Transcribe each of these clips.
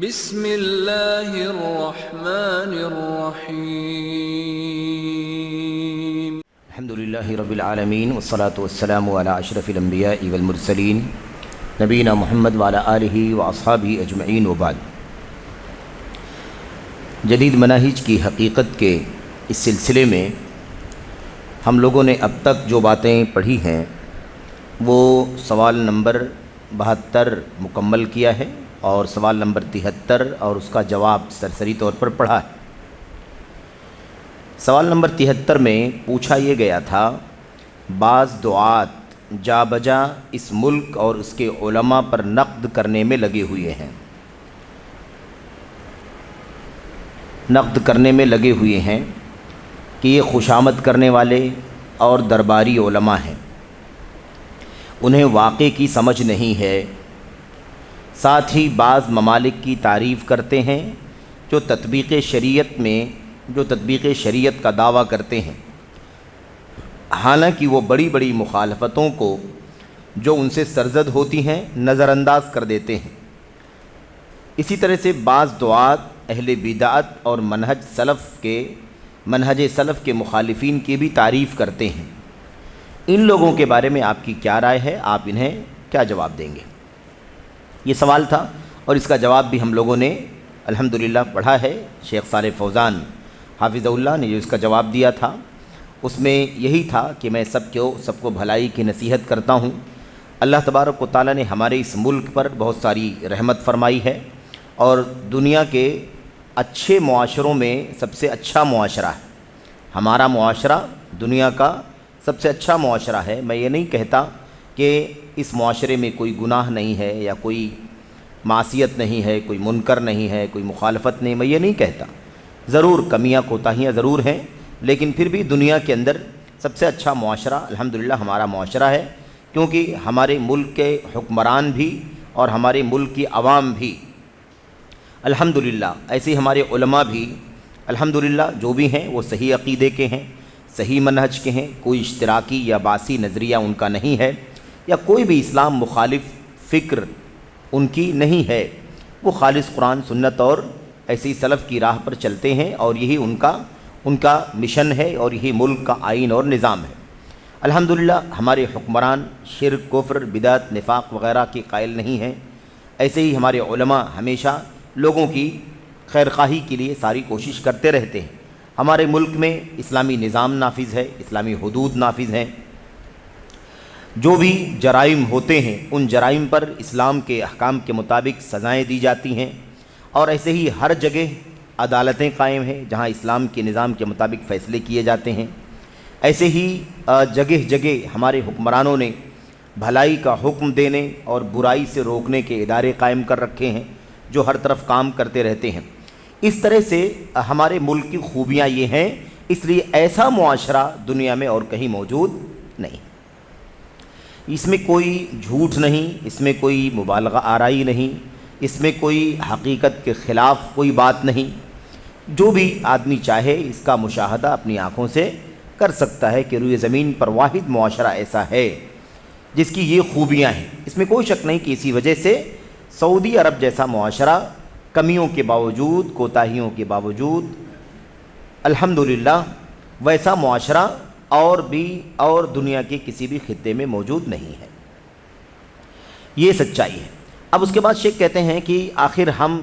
بسم اللہ الرحمن الرحیم الحمدللہ رب العالمین والصلاة والسلام علی اشرف الانبیاء والمرسلین نبینا محمد وعلی آلہ واصحابہ اجمعین وبعد۔ جدید مناہج کی حقیقت کے اس سلسلے میں ہم لوگوں نے اب تک جو باتیں پڑھی ہیں وہ سوال نمبر 72 مکمل کیا ہے اور سوال نمبر 73 اور اس کا جواب سرسری طور پر پڑھا ہے۔ سوال نمبر 73 میں پوچھا یہ گیا تھا، بعض دعات جا بجا اس ملک اور اس کے علماء پر نقد کرنے میں لگے ہوئے ہیں کہ یہ خوشامد کرنے والے اور درباری علماء ہیں، انہیں واقع کی سمجھ نہیں ہے، ساتھ ہی بعض ممالک کی تعریف کرتے ہیں جو تطبیق شریعت کا دعویٰ کرتے ہیں، حالانکہ وہ بڑی بڑی مخالفتوں کو جو ان سے سرزد ہوتی ہیں نظر انداز کر دیتے ہیں۔ اسی طرح سے بعض دعات اہل بدعت اور منہج سلف کے مخالفین کی بھی تعریف کرتے ہیں۔ ان لوگوں کے بارے میں آپ کی کیا رائے ہے؟ آپ انہیں کیا جواب دیں گے؟ یہ سوال تھا اور اس کا جواب بھی ہم لوگوں نے الحمدللہ پڑھا ہے۔ شیخ صالح فوزان حافظہ اللہ نے جو اس کا جواب دیا تھا اس میں یہی تھا کہ میں سب کو بھلائی کی نصیحت کرتا ہوں۔ اللہ تبارک و تعالیٰ نے ہمارے اس ملک پر بہت ساری رحمت فرمائی ہے اور دنیا کے اچھے معاشروں میں سب سے اچھا معاشرہ ہے۔ ہمارا معاشرہ دنیا کا سب سے اچھا معاشرہ ہے۔ میں یہ نہیں کہتا کہ اس معاشرے میں کوئی گناہ نہیں ہے یا کوئی معصیت نہیں ہے، کوئی منکر نہیں ہے، کوئی مخالفت نہیں، میں یہ نہیں کہتا۔ ضرور کمیاں کوتاہیاں ضرور ہیں، لیکن پھر بھی دنیا کے اندر سب سے اچھا معاشرہ الحمدللہ ہمارا معاشرہ ہے، کیونکہ ہمارے ملک کے حکمران بھی اور ہمارے ملک کی عوام بھی الحمدللہ، ایسے ہمارے علماء بھی الحمدللہ جو بھی ہیں وہ صحیح عقیدے کے ہیں، صحیح منہج کے ہیں، کوئی اشتراکی یا باسی نظریہ ان کا نہیں ہے یا کوئی بھی اسلام مخالف فکر ان کی نہیں ہے۔ وہ خالص قرآن سنت اور ایسی سلف کی راہ پر چلتے ہیں اور یہی ان کا مشن ہے اور یہی ملک کا آئین اور نظام ہے۔ الحمدللہ ہمارے حکمران شرک، کفر، بدعت، نفاق وغیرہ کے قائل نہیں ہیں۔ ایسے ہی ہمارے علماء ہمیشہ لوگوں کی خیر خواہی کے لیے ساری کوشش کرتے رہتے ہیں۔ ہمارے ملک میں اسلامی نظام نافذ ہے، اسلامی حدود نافذ ہیں، جو بھی جرائم ہوتے ہیں ان جرائم پر اسلام کے احکام کے مطابق سزائیں دی جاتی ہیں، اور ایسے ہی ہر جگہ عدالتیں قائم ہیں جہاں اسلام کے نظام کے مطابق فیصلے کیے جاتے ہیں۔ ایسے ہی جگہ جگہ ہمارے حکمرانوں نے بھلائی کا حکم دینے اور برائی سے روکنے کے ادارے قائم کر رکھے ہیں جو ہر طرف کام کرتے رہتے ہیں۔ اس طرح سے ہمارے ملک کی خوبیاں یہ ہیں، اس لیے ایسا معاشرہ دنیا میں اور کہیں موجود نہیں۔ اس میں کوئی جھوٹ نہیں، اس میں کوئی مبالغہ آرائی نہیں، اس میں کوئی حقیقت کے خلاف کوئی بات نہیں۔ جو بھی آدمی چاہے اس کا مشاہدہ اپنی آنکھوں سے کر سکتا ہے کہ روئے زمین پر واحد معاشرہ ایسا ہے جس کی یہ خوبیاں ہیں۔ اس میں کوئی شک نہیں کہ اسی وجہ سے سعودی عرب جیسا معاشرہ کمیوں کے باوجود، کوتاہیوں کے باوجود الحمدللہ ویسا معاشرہ اور دنیا کے کسی بھی خطے میں موجود نہیں ہے۔ یہ سچائی ہے۔ اب اس کے بعد شیخ کہتے ہیں کہ آخر ہم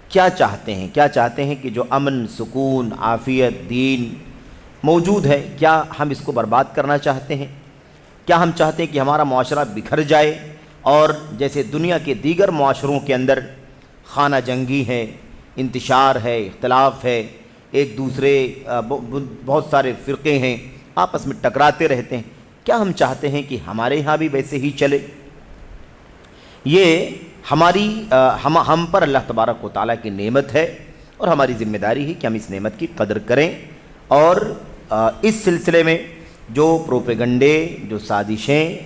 کیا چاہتے ہیں کہ جو امن، سکون، عافیت، دین موجود ہے، کیا ہم اس کو برباد کرنا چاہتے ہیں؟ کیا ہم چاہتے ہیں کہ ہمارا معاشرہ بکھر جائے اور جیسے دنیا کے دیگر معاشروں کے اندر خانہ جنگی ہے، انتشار ہے، اختلاف ہے، ایک دوسرے بہت سارے فرقے ہیں، آپس میں ٹکراتے رہتے ہیں، کیا ہم چاہتے ہیں کہ ہمارے ہاں بھی ویسے ہی چلے؟ یہ ہم پر اللہ تبارک و تعالیٰ کی نعمت ہے اور ہماری ذمہ داری ہے کہ ہم اس نعمت کی قدر کریں اور اس سلسلے میں جو پروپیگنڈے، جو سازشیں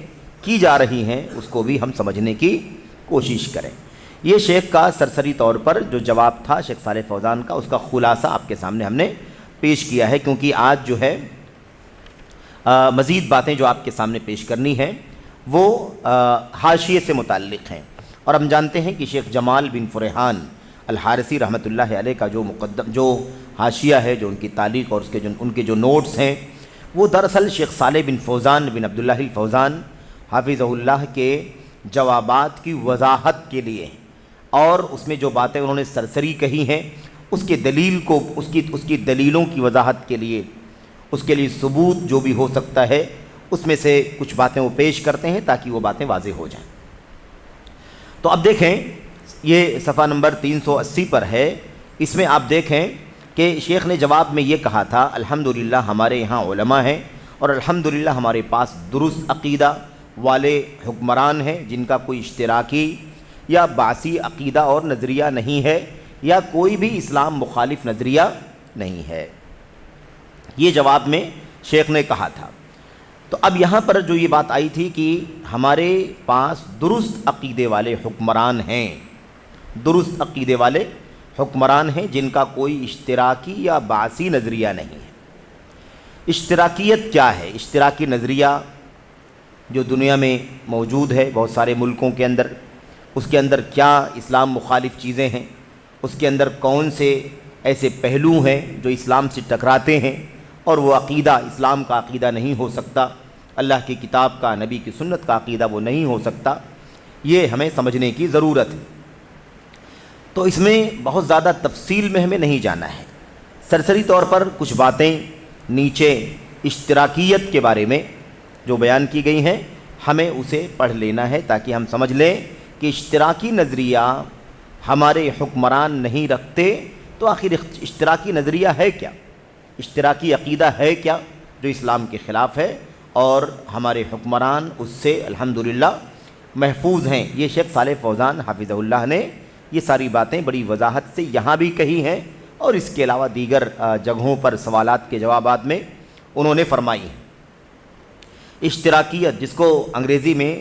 کی جا رہی ہیں اس کو بھی ہم سمجھنے کی کوشش کریں۔ یہ شیخ کا سرسری طور پر جو جواب تھا شیخ صالح فوزان کا، اس کا خلاصہ آپ کے سامنے ہم نے پیش کیا ہے، کیونکہ آج جو ہے مزید باتیں جو آپ کے سامنے پیش کرنی ہیں وہ حاشیے سے متعلق ہیں اور ہم جانتے ہیں کہ شیخ جمال بن فرحان الحارثی رحمۃ اللہ علیہ کا جو حاشیہ ہے، جو ان کی تعلیق اور ان کے جو نوٹس ہیں، وہ دراصل شیخ صالح بن فوزان بن عبداللہ الفوزان حافظہ اللہ کے جوابات کی وضاحت کے لیے ہیں، اور اس میں جو باتیں انہوں نے سرسری کہی ہیں اس کے دلیلوں کی وضاحت کے لیے، اس کے لیے ثبوت جو بھی ہو سکتا ہے اس میں سے کچھ باتیں وہ پیش کرتے ہیں تاکہ وہ باتیں واضح ہو جائیں۔ تو اب دیکھیں، یہ صفحہ نمبر 380 پر ہے، اس میں آپ دیکھیں کہ شیخ نے جواب میں یہ کہا تھا، الحمدللہ ہمارے یہاں علماء ہیں اور الحمدللہ ہمارے پاس درست عقیدہ والے حکمران ہیں جن کا کوئی اشتراکی یا بعثی عقیدہ اور نظریہ نہیں ہے یا کوئی بھی اسلام مخالف نظریہ نہیں ہے۔ یہ جواب میں شیخ نے کہا تھا۔ تو اب یہاں پر جو یہ بات آئی تھی کہ ہمارے پاس درست عقیدے والے حکمران ہیں، درست عقیدے والے حکمران ہیں جن کا کوئی اشتراکی یا بعثی نظریہ نہیں ہے۔ اشتراکیت کیا ہے؟ اشتراکی نظریہ جو دنیا میں موجود ہے بہت سارے ملکوں کے اندر، اس کے اندر کیا اسلام مخالف چیزیں ہیں، اس کے اندر کون سے ایسے پہلو ہیں جو اسلام سے ٹکراتے ہیں، اور وہ عقیدہ اسلام کا عقیدہ نہیں ہو سکتا، اللہ کی کتاب کا، نبی کی سنت کا عقیدہ وہ نہیں ہو سکتا، یہ ہمیں سمجھنے کی ضرورت ہے۔ تو اس میں بہت زیادہ تفصیل میں ہمیں نہیں جانا ہے، سرسری طور پر کچھ باتیں نیچے اشتراکیت کے بارے میں جو بیان کی گئی ہیں ہمیں اسے پڑھ لینا ہے تاکہ ہم سمجھ لیں کہ اشتراکی نظریہ ہمارے حکمران نہیں رکھتے، تو آخر اشتراکی نظریہ ہے کیا، اشتراکی عقیدہ ہے کیا جو اسلام کے خلاف ہے، اور ہمارے حکمران اس سے الحمدللہ محفوظ ہیں۔ یہ شیخ صالح فوزان حافظہ اللہ نے یہ ساری باتیں بڑی وضاحت سے یہاں بھی کہی ہیں، اور اس کے علاوہ دیگر جگہوں پر سوالات کے جوابات میں انہوں نے فرمائی ہیں۔ اشتراکیت، جس کو انگریزی میں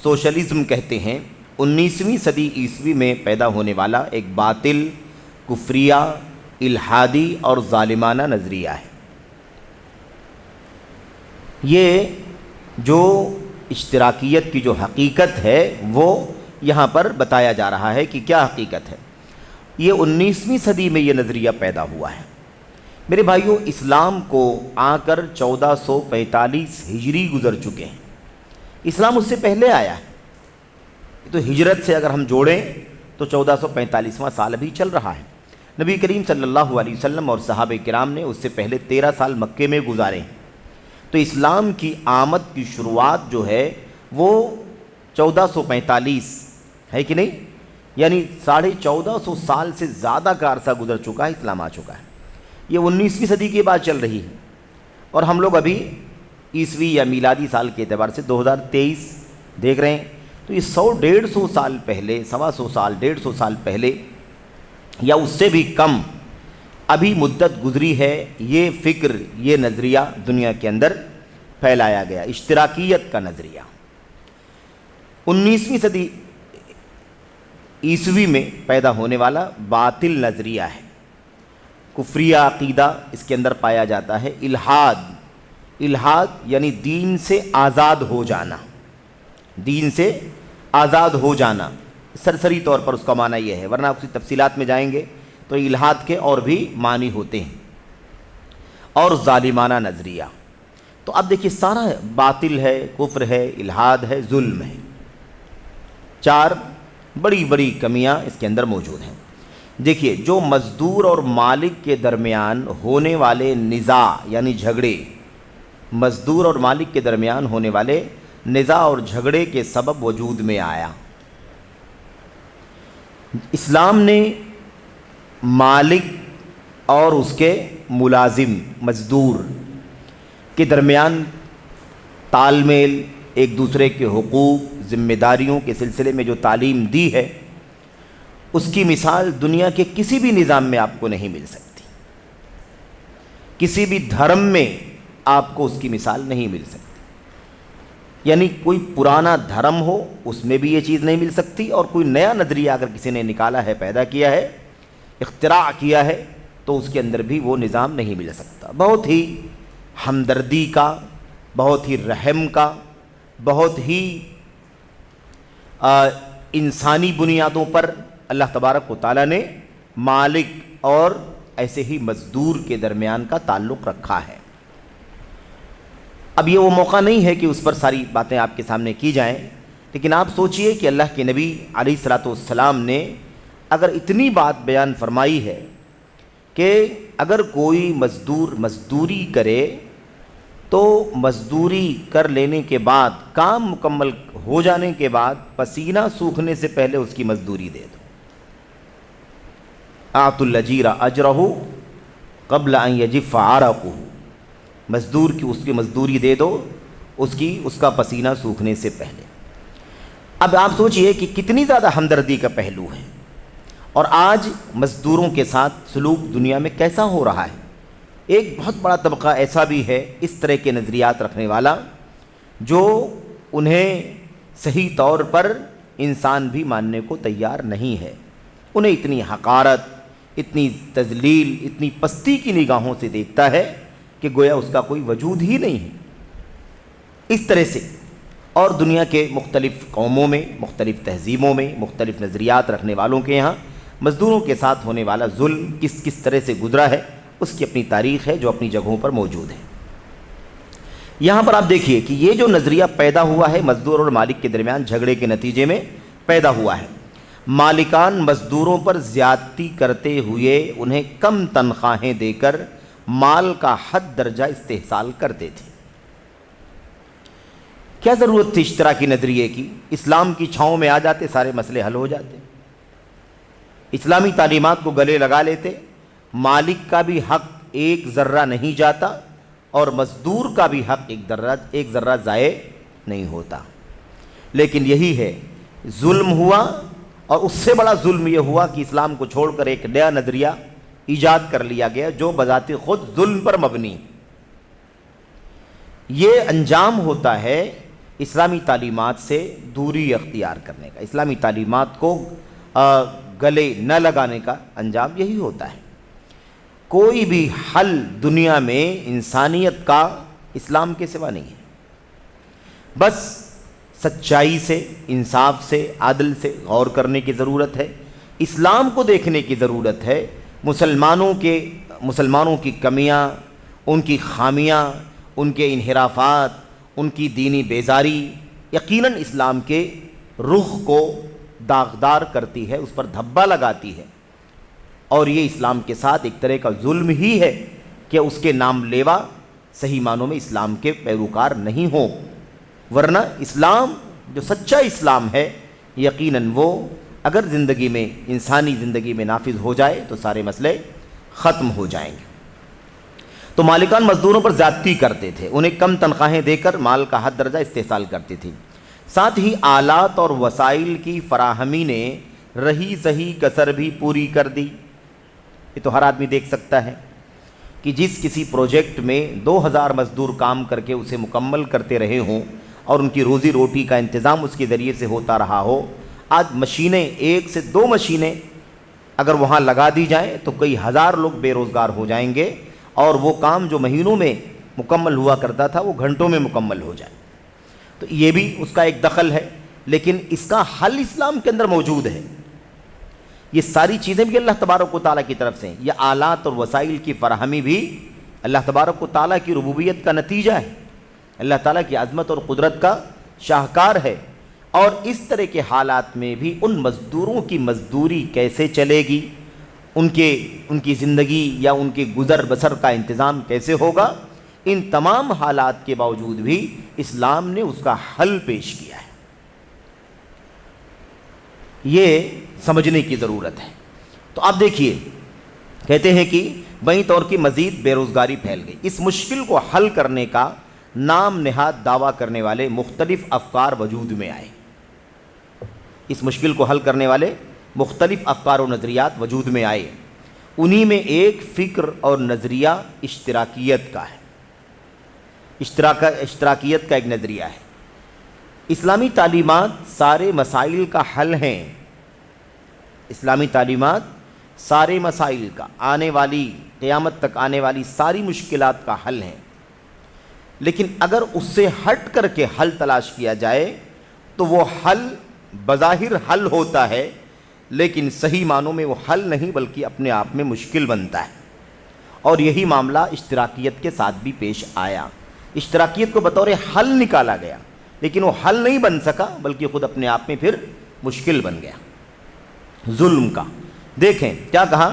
سوشلزم کہتے ہیں، 19ویں صدی عیسوی میں پیدا ہونے والا ایک باطل، کفریہ، الحادی اور ظالمانہ نظریہ ہے۔ یہ جو اشتراکیت کی جو حقیقت ہے وہ یہاں پر بتایا جا رہا ہے کہ کیا حقیقت ہے۔ یہ 19ویں صدی میں یہ نظریہ پیدا ہوا ہے۔ میرے بھائیوں، اسلام کو آ کر 1445 ہجری گزر چکے ہیں، اسلام اس سے پہلے آیا ہے، تو ہجرت سے اگر ہم جوڑیں تو 1445واں سال ابھی چل رہا ہے۔ نبی کریم صلی اللہ علیہ وسلم اور صحابہ کرام نے اس سے پہلے 13 سال مکے میں گزارے ہیں، تو اسلام کی آمد کی شروعات جو ہے وہ 1445 ہے کہ نہیں، یعنی 1450 سال سے زیادہ کا عرصہ گزر چکا ہے، اسلام آ چکا ہے۔ یہ 19ویں صدی کی بات چل رہی ہے، اور ہم لوگ ابھی عیسوی یا میلادی سال کے اعتبار سے 2023 دیکھ رہے ہیں، تو یہ 100-150 سال پہلے، 125 سال، 150 سال پہلے یا اس سے بھی کم ابھی مدت گزری ہے، یہ فکر، یہ نظریہ دنیا کے اندر پھیلایا گیا، اشتراکیت کا نظریہ۔ 19ویں صدی عیسوی میں پیدا ہونے والا باطل نظریہ ہے، کفریہ عقیدہ اس کے اندر پایا جاتا ہے۔ الحاد یعنی دین سے آزاد ہو جانا، دین سے آزاد ہو جانا، سرسری طور پر اس کا معنی یہ ہے، ورنہ اسی تفصیلات میں جائیں گے تو الحاد کے اور بھی معنی ہوتے ہیں۔ اور ظالمانہ نظریہ، تو اب دیکھیے سارا باطل ہے، کفر ہے، الحاد ہے، ظلم ہے، 4 بڑی بڑی کمیاں اس کے اندر موجود ہیں۔ دیکھیے، جو مزدور اور مالک کے درمیان ہونے والے نزاع یعنی جھگڑے، مزدور اور مالک کے درمیان ہونے والے نزاع اور جھگڑے کے سبب وجود میں آیا۔ اسلام نے مالک اور اس کے ملازم، مزدور کے درمیان تال میل، ایک دوسرے کے حقوق، ذمہ داریوں کے سلسلے میں جو تعلیم دی ہے، اس کی مثال دنیا کے کسی بھی نظام میں آپ کو نہیں مل سکتی، کسی بھی دھرم میں آپ کو اس کی مثال نہیں مل سکتی۔ یعنی کوئی پرانا دھرم ہو اس میں بھی یہ چیز نہیں مل سکتی، اور کوئی نیا نظریہ اگر کسی نے نکالا ہے، پیدا کیا ہے، اختراع کیا ہے، تو اس کے اندر بھی وہ نظام نہیں مل سکتا۔ بہت ہی ہمدردی کا، بہت ہی رحم کا، بہت ہی انسانی بنیادوں پر اللہ تبارک و تعالیٰ نے مالک اور ایسے ہی مزدور کے درمیان کا تعلق رکھا ہے۔ اب یہ وہ موقع نہیں ہے کہ اس پر ساری باتیں آپ کے سامنے کی جائیں، لیکن آپ سوچئے کہ اللہ کے نبی علیہ الصلوۃ والسلام نے اگر اتنی بات بیان فرمائی ہے کہ اگر کوئی مزدور مزدوری کرے تو مزدوری کر لینے کے بعد، کام مکمل ہو جانے کے بعد پسینہ سوکھنے سے پہلے اس کی مزدوری دے دو۔ اعطوا الاجیر اجرہ قبل ان یجف عرقہ، مزدور کی اس کی مزدوری دے دو اس کا پسینہ سوکھنے سے پہلے۔ اب آپ سوچئے کہ کتنی زیادہ ہمدردی کا پہلو ہے، اور آج مزدوروں کے ساتھ سلوک دنیا میں کیسا ہو رہا ہے۔ ایک بہت بڑا طبقہ ایسا بھی ہے اس طرح کے نظریات رکھنے والا، جو انہیں صحیح طور پر انسان بھی ماننے کو تیار نہیں ہے۔ انہیں اتنی حقارت، اتنی تذلیل، اتنی پستی کی نگاہوں سے دیکھتا ہے کہ گویا اس کا کوئی وجود ہی نہیں ہے۔ اس طرح سے اور دنیا کے مختلف قوموں میں، مختلف تہذیبوں میں، مختلف نظریات رکھنے والوں کے یہاں مزدوروں کے ساتھ ہونے والا ظلم کس طرح سے گزرا ہے، اس کی اپنی تاریخ ہے جو اپنی جگہوں پر موجود ہے۔ یہاں پر آپ دیکھیے کہ یہ جو نظریہ پیدا ہوا ہے مزدور اور مالک کے درمیان جھگڑے کے نتیجے میں پیدا ہوا ہے۔ مالکان مزدوروں پر زیادتی کرتے ہوئے انہیں کم تنخواہیں دے کر مال کا حد درجہ استحصال کرتے تھے۔ کیا ضرورت تھی اشتراکی نظریے کی؟ اسلام کی چھاؤں میں آ جاتے، سارے مسئلے حل ہو جاتے، اسلامی تعلیمات کو گلے لگا لیتے، مالک کا بھی حق ایک ذرہ نہیں جاتا اور مزدور کا بھی حق ایک ذرہ ضائع نہیں ہوتا۔ لیکن یہی ہے، ظلم ہوا، اور اس سے بڑا ظلم یہ ہوا کہ اسلام کو چھوڑ کر ایک نیا نظریہ ایجاد کر لیا گیا جو بذات خود ظلم پر مبنی۔ یہ انجام ہوتا ہے اسلامی تعلیمات سے دوری اختیار کرنے کا، اسلامی تعلیمات کو گلے نہ لگانے کا انجام یہی ہوتا ہے۔ کوئی بھی حل دنیا میں انسانیت کا اسلام کے سوا نہیں ہے۔ بس سچائی سے، انصاف سے، عدل سے غور کرنے کی ضرورت ہے، اسلام کو دیکھنے کی ضرورت ہے، مسلمانوں کی کمیاں، ان کی خامیاں، ان کے انحرافات، ان کی دینی بیزاری یقیناً اسلام کے رخ کو داغدار کرتی ہے، اس پر دھبا لگاتی ہے، اور یہ اسلام کے ساتھ ایک طرح کا ظلم ہی ہے کہ اس کے نام لیوا صحیح معنوں میں اسلام کے پیروکار نہیں ہوں۔ ورنہ اسلام جو سچا اسلام ہے یقیناً وہ اگر زندگی میں، انسانی زندگی میں نافذ ہو جائے تو سارے مسئلے ختم ہو جائیں گے۔ تو مالکان مزدوروں پر زیادتی کرتے تھے، انہیں کم تنخواہیں دے کر مال کا حد درجہ استحصال کرتی تھی۔ ساتھ ہی آلات اور وسائل کی فراہمی نے رہی سہی کسر بھی پوری کر دی۔ یہ تو ہر آدمی دیکھ سکتا ہے کہ جس کسی پروجیکٹ میں 2000 مزدور کام کر کے اسے مکمل کرتے رہے ہوں اور ان کی روزی روٹی کا انتظام اس کے ذریعے سے ہوتا رہا ہو، آج مشینیں، 1 سے 2 مشینیں اگر وہاں لگا دی جائیں تو کئی ہزار لوگ بے روزگار ہو جائیں گے، اور وہ کام جو مہینوں میں مکمل ہوا کرتا تھا وہ گھنٹوں میں مکمل ہو جائے۔ تو یہ بھی اس کا ایک دخل ہے، لیکن اس کا حل اسلام کے اندر موجود ہے۔ یہ ساری چیزیں بھی اللہ تبارک و تعالیٰ کی طرف سے ہیں، یہ آلات اور وسائل کی فراہمی بھی اللہ تبارک و تعالیٰ کی ربوبیت کا نتیجہ ہے، اللہ تعالیٰ کی عظمت اور قدرت کا شاہکار ہے۔ اور اس طرح کے حالات میں بھی ان مزدوروں کی مزدوری کیسے چلے گی، ان کی زندگی یا ان کے گزر بسر کا انتظام کیسے ہوگا، ان تمام حالات کے باوجود بھی اسلام نے اس کا حل پیش کیا ہے۔ یہ سمجھنے کی ضرورت ہے۔ تو آپ دیکھیے، کہتے ہیں کہ بائیں طور کی مزید بے روزگاری پھیل گئی۔ اس مشکل کو حل کرنے کا نام نہاد دعویٰ کرنے والے مختلف افکار وجود میں آئے۔ اس مشکل کو حل کرنے والے مختلف افکار و نظریات وجود میں آئے۔ انہی میں ایک فکر اور نظریہ اشتراکیت کا ہے۔ اشتراکیت کا ایک نظریہ ہے۔ اسلامی تعلیمات سارے مسائل کا حل ہیں، اسلامی تعلیمات سارے مسائل کا، آنے والی قیامت تک آنے والی ساری مشکلات کا حل ہیں، لیکن اگر اس سے ہٹ کر کے حل تلاش کیا جائے تو وہ حل بظاہر حل ہوتا ہے لیکن صحیح معنوں میں وہ حل نہیں بلکہ اپنے آپ میں مشکل بنتا ہے، اور یہی معاملہ اشتراکیت کے ساتھ بھی پیش آیا۔ اشتراکیت کو بطور حل نکالا گیا لیکن وہ حل نہیں بن سکا بلکہ خود اپنے آپ میں پھر مشکل بن گیا ظلم کا۔ دیکھیں کیا کہا،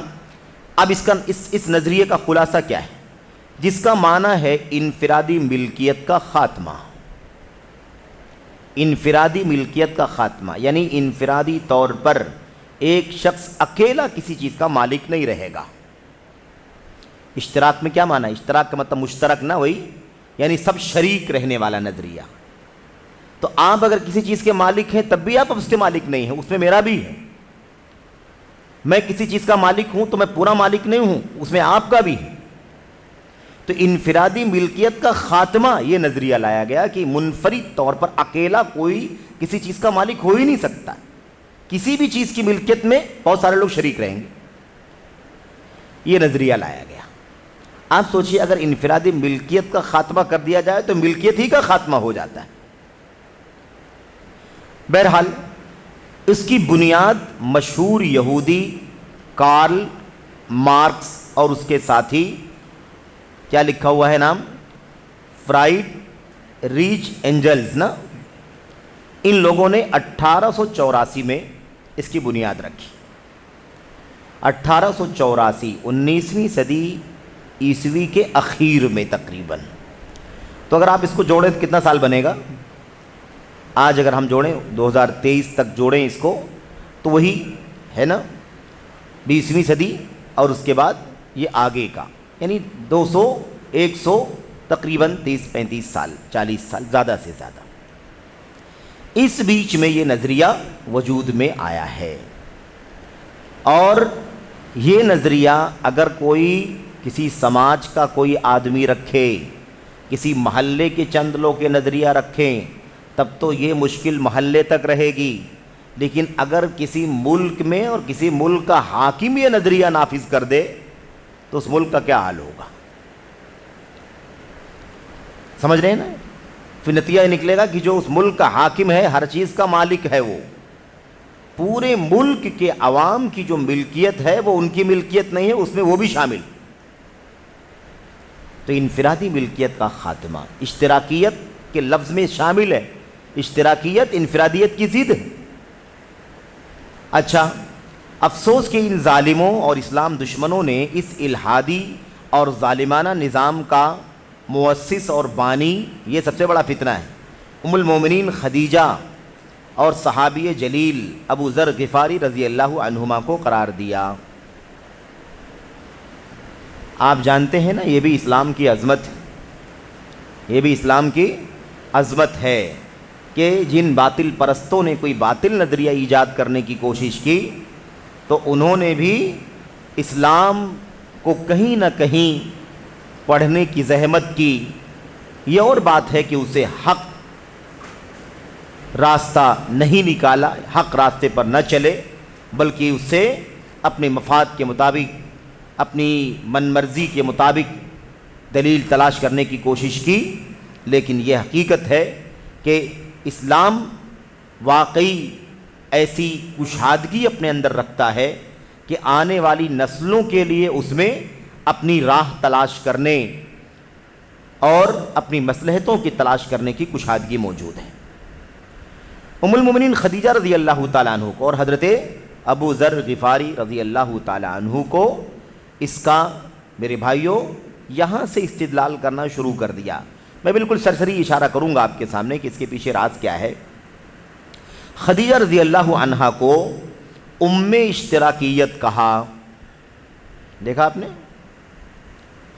اب اس نظریے کا خلاصہ کیا ہے، جس کا معنی ہے انفرادی ملکیت کا خاتمہ۔ انفرادی ملکیت کا خاتمہ یعنی انفرادی طور پر ایک شخص اکیلا کسی چیز کا مالک نہیں رہے گا۔ اشتراک میں کیا معنی ہے، اشتراک کا مطلب مشترک نہ، وہی یعنی سب شریک رہنے والا نظریہ۔ تو آپ اگر کسی چیز کے مالک ہیں تب بھی آپ اس کے مالک نہیں ہیں، اس میں میرا بھی ہے۔ میں کسی چیز کا مالک ہوں تو میں پورا مالک نہیں ہوں، اس میں آپ کا بھی ہے۔ تو انفرادی ملکیت کا خاتمہ یہ نظریہ لایا گیا کہ منفرد طور پر اکیلا کوئی کسی چیز کا مالک ہو ہی نہیں سکتا، کسی بھی چیز کی ملکیت میں بہت سارے لوگ شریک رہیں گے، یہ نظریہ لایا گیا۔ آپ سوچئے اگر انفرادی ملکیت کا خاتمہ کر دیا جائے تو ملکیت ہی کا خاتمہ ہو جاتا ہے۔ بہرحال اس کی بنیاد مشہور یہودی کارل مارکس اور اس کے ساتھی، کیا لکھا ہوا ہے نام، فرائیڈ ریچ اینجلز نا، ان لوگوں نے 1884 میں اس کی بنیاد رکھی۔ 1884 19ویں صدی عیسوی کے اخیر میں تقریباً۔ تو اگر آپ اس کو جوڑیں تو کتنا سال بنے گا، آج اگر ہم جوڑیں 2023 تک جوڑیں اس کو تو وہی ہے نا 20ویں صدی، اور اس کے بعد یہ آگے کا یعنی 200 100 تقریباً 30-35 سال 40 سال زیادہ سے زیادہ، اس بیچ میں یہ نظریہ وجود میں آیا ہے۔ اور یہ نظریہ اگر کوئی کسی سماج کا کوئی آدمی رکھے، کسی محلے کے چند لوگ کے نظریہ رکھیں تب تو یہ مشکل محلے تک رہے گی، لیکن اگر کسی ملک میں اور کسی ملک کا حاکم یہ نظریہ نافذ کر دے تو اس ملک کا کیا حال ہوگا، سمجھ رہے ہیں نا؟ پھر نتیجہ یہ نکلے گا کہ جو اس ملک کا حاکم ہے، ہر چیز کا مالک ہے، وہ پورے ملک کے عوام کی جو ملکیت ہے وہ ان کی ملکیت نہیں ہے، اس میں وہ بھی شامل۔ تو انفرادی ملکیت کا خاتمہ اشتراکیت کے لفظ میں شامل ہے، اشتراکیت انفرادیت کی ضد ہے۔ اچھا، افسوس کہ ان ظالموں اور اسلام دشمنوں نے اس الحادی اور ظالمانہ نظام کا مؤسس اور بانی، یہ سب سے بڑا فتنہ ہے، ام المومنین خدیجہ اور صحابی جلیل ابو ذر غفاری رضی اللہ عنہما کو قرار دیا۔ آپ جانتے ہیں نا، یہ بھی اسلام کی عظمت ہے، یہ بھی اسلام کی عظمت ہے کہ جن باطل پرستوں نے کوئی باطل نظریہ ایجاد کرنے کی کوشش کی تو انہوں نے بھی اسلام کو کہیں نہ کہیں پڑھنے کی زحمت کی۔ یہ اور بات ہے کہ اسے حق راستہ نہیں نکالا، حق راستے پر نہ چلے، بلکہ اسے اپنے مفاد کے مطابق، اپنی من مرضی کے مطابق دلیل تلاش کرنے کی کوشش کی۔ لیکن یہ حقیقت ہے کہ اسلام واقعی ایسی کشادگی اپنے اندر رکھتا ہے کہ آنے والی نسلوں کے لیے اس میں اپنی راہ تلاش کرنے اور اپنی مصلحتوں کی تلاش کرنے کی کشادگی موجود ہے۔ ام المومنین خدیجہ رضی اللہ تعالیٰ عنہ کو اور حضرت ابو ذر غفاری رضی اللہ تعالیٰ عنہ کو اس کا میرے بھائیوں یہاں سے استدلال کرنا شروع کر دیا۔ میں بالکل سرسری اشارہ کروں گا آپ کے سامنے کہ اس کے پیچھے راز کیا ہے۔ خدیجہ رضی اللہ عنہا کو ام اشتراکیت کہا، دیکھا آپ نے،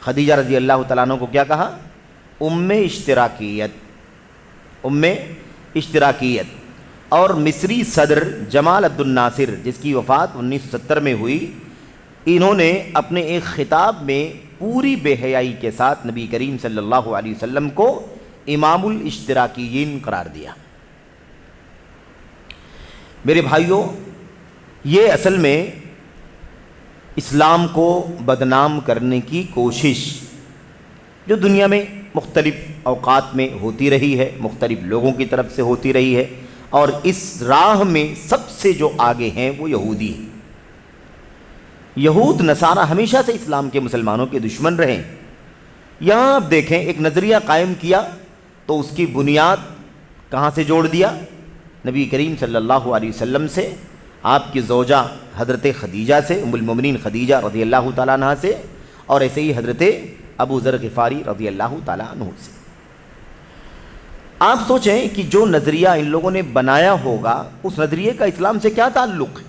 خدیجہ رضی اللہ تعالیٰ عنہ کو کیا کہا، ام اشتراکیت، ام اشتراکیت۔ اور مصری صدر جمال عبد الناصر جس کی وفات 1970 میں ہوئی، انہوں نے اپنے ایک خطاب میں پوری بے حیائی کے ساتھ نبی کریم صلی اللہ علیہ وسلم کو امام الاشتراکیین قرار دیا۔ میرے بھائیوں، یہ اصل میں اسلام کو بدنام کرنے کی کوشش جو دنیا میں مختلف اوقات میں ہوتی رہی ہے، مختلف لوگوں کی طرف سے ہوتی رہی ہے، اور اس راہ میں سب سے جو آگے ہیں وہ یہودی ہیں۔ یہود نصارہ ہمیشہ سے اسلام کے مسلمانوں کے دشمن رہے۔ یہاں آپ دیکھیں ایک نظریہ قائم کیا تو اس کی بنیاد کہاں سے جوڑ دیا؟ نبی کریم صلی اللہ علیہ وسلم سے، آپ کی زوجہ حضرت خدیجہ سے، ام المومنین خدیجہ رضی اللہ تعالیٰ عنہ سے، اور ایسے ہی حضرت ابو ذر غفاری رضی اللہ تعالیٰ عنہ سے۔ آپ سوچیں کہ جو نظریہ ان لوگوں نے بنایا ہوگا اس نظریے کا اسلام سے کیا تعلق ہے؟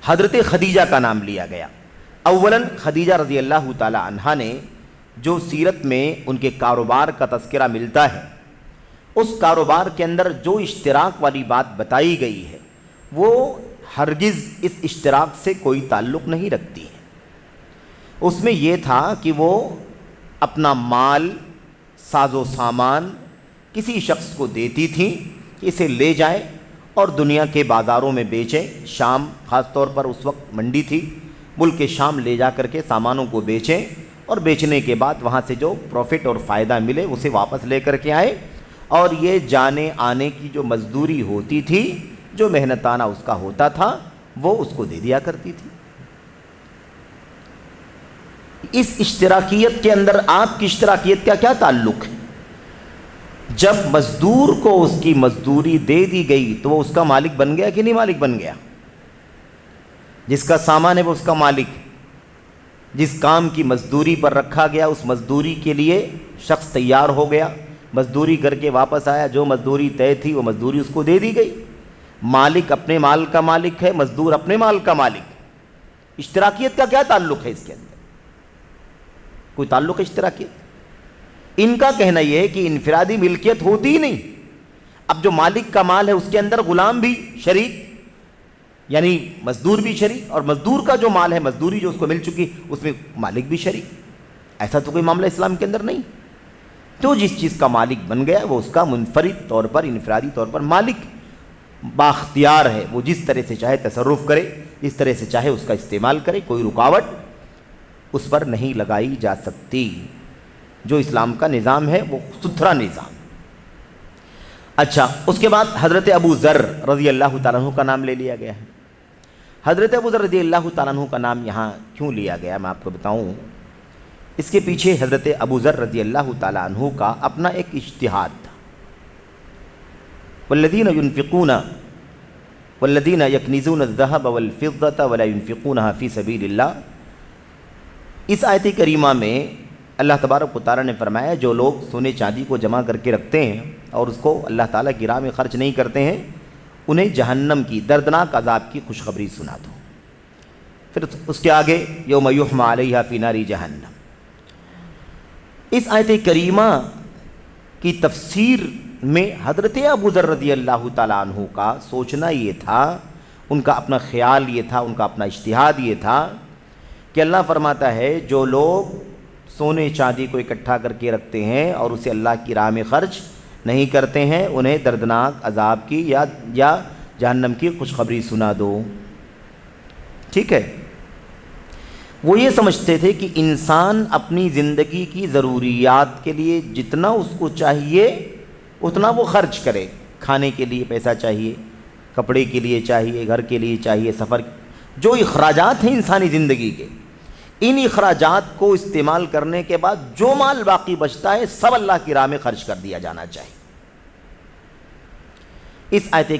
حضرت خدیجہ کا نام لیا گیا۔ اولاً خدیجہ رضی اللہ تعالیٰ عنہ نے جو سیرت میں ان کے کاروبار کا تذکرہ ملتا ہے، اس کاروبار کے اندر جو اشتراک والی بات بتائی گئی ہے وہ ہرگز اس اشتراک سے کوئی تعلق نہیں رکھتی ہے۔ اس میں یہ تھا کہ وہ اپنا مال، ساز و سامان کسی شخص کو دیتی تھیں کہ اسے لے جائے اور دنیا کے بازاروں میں بیچیں۔ شام خاص طور پر اس وقت منڈی تھی، ملک شام لے جا کر کے سامانوں کو بیچیں اور بیچنے کے بعد وہاں سے جو پروفٹ اور فائدہ ملے اسے واپس لے کر کے آئے، اور یہ جانے آنے کی جو مزدوری ہوتی تھی، جو محنتانہ اس کا ہوتا تھا، وہ اس کو دے دیا کرتی تھی۔ اس اشتراکیت کے اندر آپ کی اشتراکیت کا کیا تعلق ہے؟ جب مزدور کو اس کی مزدوری دے دی گئی تو وہ اس کا مالک بن گیا کہ نہیں مالک بن گیا؟ جس کا سامان ہے وہ اس کا مالک، جس کام کی مزدوری پر رکھا گیا اس مزدوری کے لیے شخص تیار ہو گیا، مزدوری کر کے واپس آیا، جو مزدوری طے تھی وہ مزدوری اس کو دے دی گئی۔ مالک اپنے مال کا مالک ہے، مزدور اپنے مال کا مالک۔ اشتراکیت کا کیا تعلق ہے اس کے اندر؟ کوئی تعلق ہے اشتراکیت؟ ان کا کہنا یہ ہے کہ انفرادی ملکیت ہوتی ہی نہیں۔ اب جو مالک کا مال ہے اس کے اندر غلام بھی شریک، یعنی مزدور بھی شریک، اور مزدور کا جو مال ہے، مزدوری جو اس کو مل چکی، اس میں مالک بھی شریک۔ ایسا تو کوئی معاملہ اسلام کے اندر نہیں۔ تو جس چیز کا مالک بن گیا وہ اس کا منفرد طور پر، انفرادی طور پر مالک بااختیار ہے، وہ جس طرح سے چاہے تصرف کرے، جس طرح سے چاہے اس کا استعمال کرے، کوئی رکاوٹ اس پر نہیں لگائی جا سکتی۔ جو اسلام کا نظام ہے وہ ستھرا نظام۔ اچھا، اس کے بعد حضرت ابو ذر رضی اللہ تعالیٰ عنہ کا نام لے لیا گیا ہے۔ حضرت ابو ذر رضی اللہ تعالیٰ عنہ کا نام یہاں کیوں لیا گیا میں آپ کو بتاؤں۔ اس کے پیچھے حضرت ابو ذر رضی اللہ تعالیٰ عنہ کا اپنا ایک اجتہاد تھا۔ والذین ينفقون والذین یکنزون الذهب والفضة ولا ينفقونها فی سبیل اللہ، اس آیت کریمہ میں اللہ تبارک و تعالیٰ نے فرمایا جو لوگ سونے چاندی کو جمع کر کے رکھتے ہیں اور اس کو اللہ تعالیٰ کی راہ میں خرچ نہیں کرتے ہیں، انہیں جہنم کی دردناک عذاب کی خوشخبری سنا دو۔ پھر اس کے آگے یوم یحمى علیہا فی نار جہنم۔ اس آیت کریمہ کی تفسیر میں حضرت ابو ذر رضی اللہ تعالیٰ عنہ کا سوچنا یہ تھا، ان کا اپنا خیال یہ تھا، ان کا اپنا اجتہاد یہ تھا کہ اللہ فرماتا ہے جو لوگ سونے چاندی کو اکٹھا کر کے رکھتے ہیں اور اسے اللہ کی راہ میں خرچ نہیں کرتے ہیں، انہیں دردناک عذاب کی یا جہنم کی خوشخبری سنا دو۔ ٹھیک ہے، وہ یہ سمجھتے تھے کہ انسان اپنی زندگی کی ضروریات کے لیے جتنا اس کو چاہیے اتنا وہ خرچ کرے۔ کھانے کے لیے پیسہ چاہیے، کپڑے کے لیے چاہیے، گھر کے لیے چاہیے، سفر، جو اخراجات ہیں انسانی زندگی کے، ان اخراجات کو استعمال کرنے کے بعد جو مال باقی بچتا ہے سب اللہ کی راہ میں خرچ کر دیا جانا چاہیے۔ اس آیت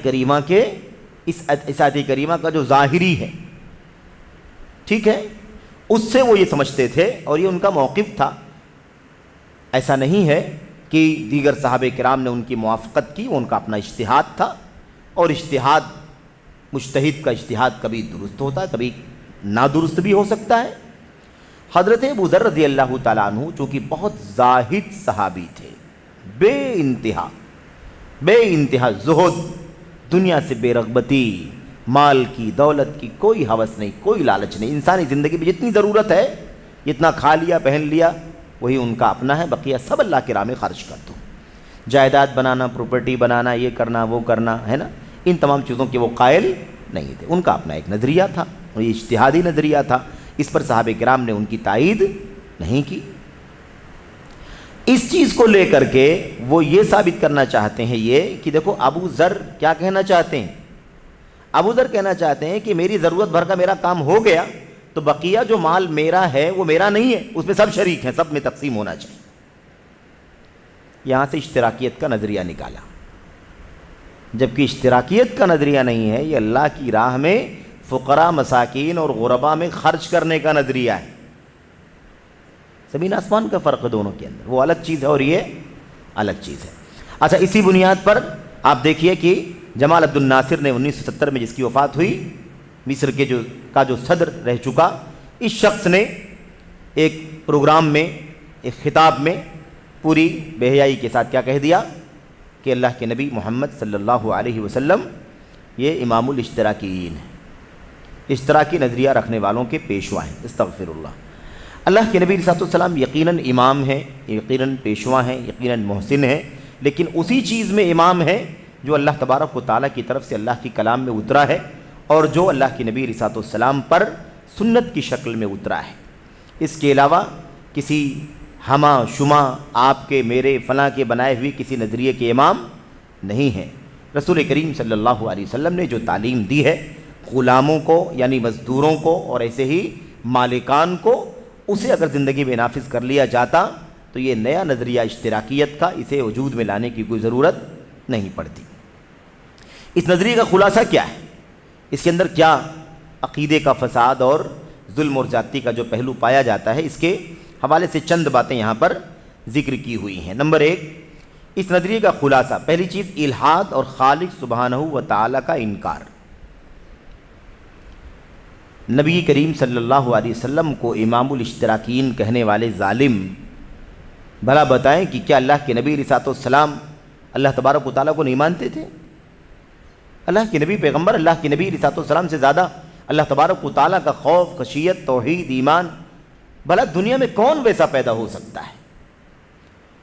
کریمہ کا جو ظاہری ہے، ٹھیک ہے، اس سے وہ یہ سمجھتے تھے اور یہ ان کا موقف تھا۔ ایسا نہیں ہے کہ دیگر صحابہ کرام نے ان کی موافقت کی، ان کا اپنا اجتہاد تھا، اور اجتہاد، مجتہد کا اجتہاد کبھی درست ہوتا ہے، کبھی نادرست بھی ہو سکتا ہے۔ حضرت ابو ذر رضی اللہ تعالیٰ عنہ چونکہ بہت زاہد صحابی تھے، بے انتہا زہد، دنیا سے بے رغبتی، مال کی، دولت کی کوئی ہوس نہیں، کوئی لالچ نہیں، انسانی زندگی میں جتنی ضرورت ہے، جتنا کھا لیا پہن لیا وہی ان کا اپنا ہے، بقیہ سب اللہ کی راہ میں خرچ کر دو۔ جائیداد بنانا، پراپرٹی بنانا، یہ کرنا وہ کرنا ہے نا، ان تمام چیزوں کے وہ قائل نہیں تھے۔ ان کا اپنا ایک نظریہ تھا، اور یہ اجتہادی نظریہ تھا، اس پر صحابہ کرام نے ان کی تائید نہیں کی۔ اس چیز کو لے کر کے وہ یہ ثابت کرنا چاہتے ہیں یہ کہ دیکھو ابو ذر کیا کہنا چاہتے ہیں، ابو ذر کہنا چاہتے ہیں کہ میری ضرورت بھر کا میرا کام ہو گیا تو بقیہ جو مال میرا ہے وہ میرا نہیں ہے، اس میں سب شریک ہیں، سب میں تقسیم ہونا چاہیے۔ یہاں سے اشتراکیت کا نظریہ نکالا، جبکہ اشتراکیت کا نظریہ نہیں ہے، یہ اللہ کی راہ میں فقراء مساکین اور غرباء میں خرچ کرنے کا نظریہ ہے۔ زمین آسمان کا فرق ہے دونوں کے اندر، وہ الگ چیز ہے اور یہ الگ چیز ہے۔ اچھا، اسی بنیاد پر آپ دیکھیے کہ جمال عبد الناصر نے 1970 میں جس کی وفات ہوئی، مصر کے جو صدر رہ چکا، اس شخص نے ایک پروگرام میں، ایک خطاب میں پوری بے حیائی کے ساتھ کیا کہہ دیا کہ اللہ کے نبی محمد صلی اللہ علیہ وسلم یہ امام الاشتراکیین ہیں، اشتراکی نظریہ رکھنے والوں کے پیشوا ہیں۔ استغفر اللہ۔ اللہ کے نبی علیہ السلام یقیناً امام ہیں، یقیناً پیشوا ہیں، یقیناً محسن ہیں، لیکن اسی چیز میں امام ہے جو اللہ تبارک و تعالیٰ کی طرف سے اللہ کی کلام میں اترا ہے اور جو اللہ کے نبی علیہ السلام پر سنت کی شکل میں اترا ہے۔ اس کے علاوہ کسی ہما شما آپ کے میرے فلاں کے بنائے ہوئے کسی نظریے کے امام نہیں ہیں۔ رسول کریم صلی اللہ علیہ وسلم نے جو تعلیم دی ہے غلاموں کو یعنی مزدوروں کو اور ایسے ہی مالکان کو، اسے اگر زندگی میں نافذ کر لیا جاتا تو یہ نیا نظریہ اشتراکیت کا اسے وجود میں لانے کی کوئی ضرورت نہیں پڑتی۔ اس نظریے کا خلاصہ کیا ہے؟ اس کے اندر کیا عقیدے کا فساد اور ظلم اور زیادتی کا جو پہلو پایا جاتا ہے، اس کے حوالے سے چند باتیں یہاں پر ذکر کی ہوئی ہیں۔ نمبر 1، اس نظریے کا خلاصہ، پہلی چیز الحاد اور خالق سبحانہ و تعالیٰ کا انکار۔ نبی کریم صلی اللہ علیہ وسلم کو امام الاشتراکین کہنے والے ظالم بھلا بتائیں کہ کیا اللہ کے نبی علیہ السلام اللہ تبارک و تعالیٰ کو نہیں مانتے تھے؟ اللہ کے نبی پیغمبر اللہ کے نبی علیہ السلام سے زیادہ اللہ تبارک و تعالیٰ کا خوف، خشیت، توحید، ایمان بھلا دنیا میں کون ویسا پیدا ہو سکتا ہے؟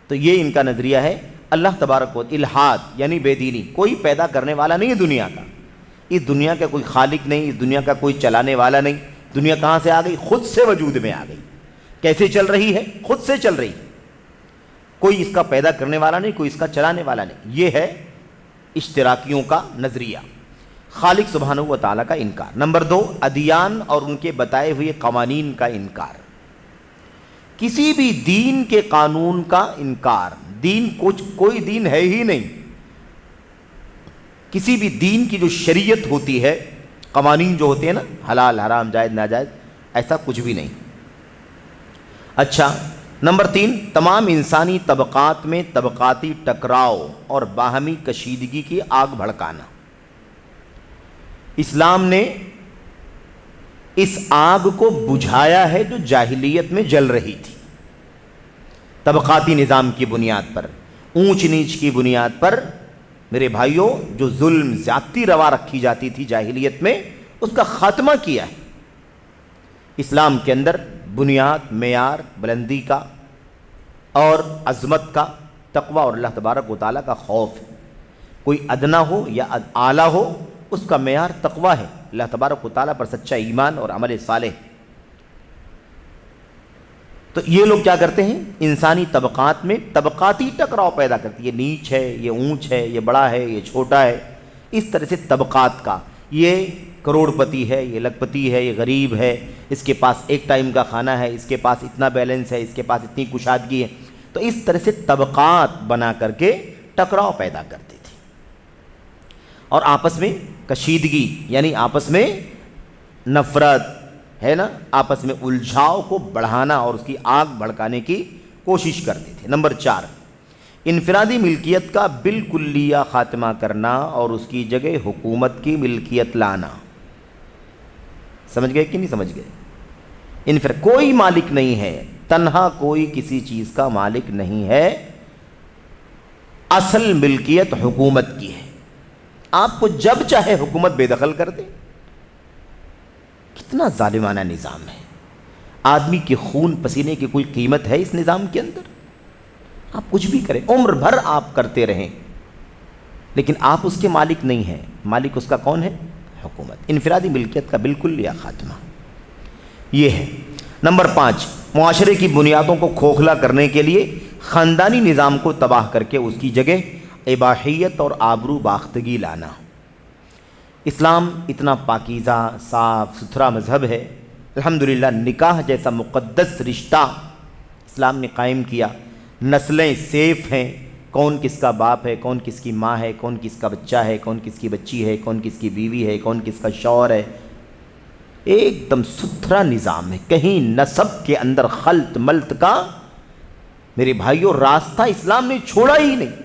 تو یہ ان کا نظریہ ہے۔ اللہ تبارک و الحاد یعنی بے دینی، کوئی پیدا کرنے والا نہیں ہے دنیا کا، اس دنیا کا کوئی خالق نہیں، اس دنیا کا کوئی چلانے والا نہیں۔ دنیا کہاں سے آ گئی؟ خود سے وجود میں آ گئی۔ کیسے چل رہی ہے؟ خود سے چل رہی، کوئی اس کا پیدا کرنے والا نہیں، کوئی اس کا چلانے والا نہیں۔ یہ ہے اشتراکیوں کا نظریہ، خالق سبحانہ و تعالیٰ کا انکار۔ نمبر 2، ادیان اور ان کے بتائے ہوئے قوانین کا انکار، کسی بھی دین کے قانون کا انکار۔ دین کوئی دین ہے ہی نہیں، کسی بھی دین کی جو شریعت ہوتی ہے، قوانین جو ہوتے ہیں نا، حلال حرام جائز ناجائز، ایسا کچھ بھی نہیں۔ اچھا، نمبر 3، تمام انسانی طبقات میں طبقاتی ٹکراؤ اور باہمی کشیدگی کی آگ بھڑکانا۔ اسلام نے اس آگ کو بجھایا ہے جو جاہلیت میں جل رہی تھی، طبقاتی نظام کی بنیاد پر، اونچ نیچ کی بنیاد پر۔ میرے بھائیوں، جو ظلم زیادتی روا رکھی جاتی تھی جاہلیت میں، اس کا خاتمہ کیا ہے اسلام کے اندر۔ بنیاد، معیار، بلندی کا اور عظمت کا تقوی اور اللہ تبارک و تعالیٰ کا خوف ہے۔ کوئی ادنا ہو یا اعلیٰ ہو، اس کا معیار تقوی ہے، اللہ تبارک و تعالیٰ پر سچا ایمان اور عمل صالح۔ تو یہ لوگ کیا کرتے ہیں؟ انسانی طبقات میں طبقاتی ٹکراؤ پیدا کرتی ہے، یہ نیچ ہے، یہ اونچ ہے، یہ بڑا ہے، یہ چھوٹا ہے، اس طرح سے طبقات کا۔ یہ کروڑ پتی ہے، یہ لکھ پتی ہے، یہ غریب ہے، اس کے پاس ایک ٹائم کا کھانا ہے، اس کے پاس اتنا بیلنس ہے، اس کے پاس اتنی کشادگی ہے۔ تو اس طرح سے طبقات بنا کر کے ٹکراؤ پیدا کرتے تھے اور آپس میں کشیدگی یعنی آپس میں نفرت ہے نا، آپس میں الجھاؤ کو بڑھانا اور اس کی آگ بھڑکانے کی کوشش کرتے تھے۔ نمبر 4، انفرادی ملکیت کا بالکلیہ خاتمہ کرنا اور اس کی جگہ حکومت کی ملکیت لانا۔ سمجھ گئے کہ نہیں سمجھ گئے؟ کوئی مالک نہیں ہے، تنہا کوئی کسی چیز کا مالک نہیں ہے، اصل ملکیت حکومت کی ہے۔ آپ کو جب چاہے حکومت بے دخل کر دے۔ کتنا ظالمانہ نظام ہے، آدمی کے خون پسینے کی کوئی قیمت ہے اس نظام کے اندر؟ آپ کچھ بھی کریں، عمر بھر آپ کرتے رہیں، لیکن آپ اس کے مالک نہیں ہیں۔ مالک اس کا کون ہے؟ حکومت۔ انفرادی ملکیت کا بالکل یا خاتمہ یہ ہے۔ نمبر 5، معاشرے کی بنیادوں کو کھوکھلا کرنے کے لیے خاندانی نظام کو تباہ کر کے اس کی جگہ اباحیت اور آبرو باختگی لانا۔ اسلام اتنا پاکیزہ صاف ستھرا مذہب ہے، الحمدللہ نکاح جیسا مقدس رشتہ اسلام نے قائم کیا، نسلیں سیف ہیں، کون کس کا باپ ہے، کون کس کی ماں ہے، کون کس کا بچہ ہے، کون کس کی بچی ہے، کون کس کی بیوی ہے، کون کس کا شوہر ہے، ایک دم ستھرا نظام ہے، کہیں نسب کے اندر خلط ملط کا میرے بھائیوں راستہ اسلام نے چھوڑا ہی نہیں،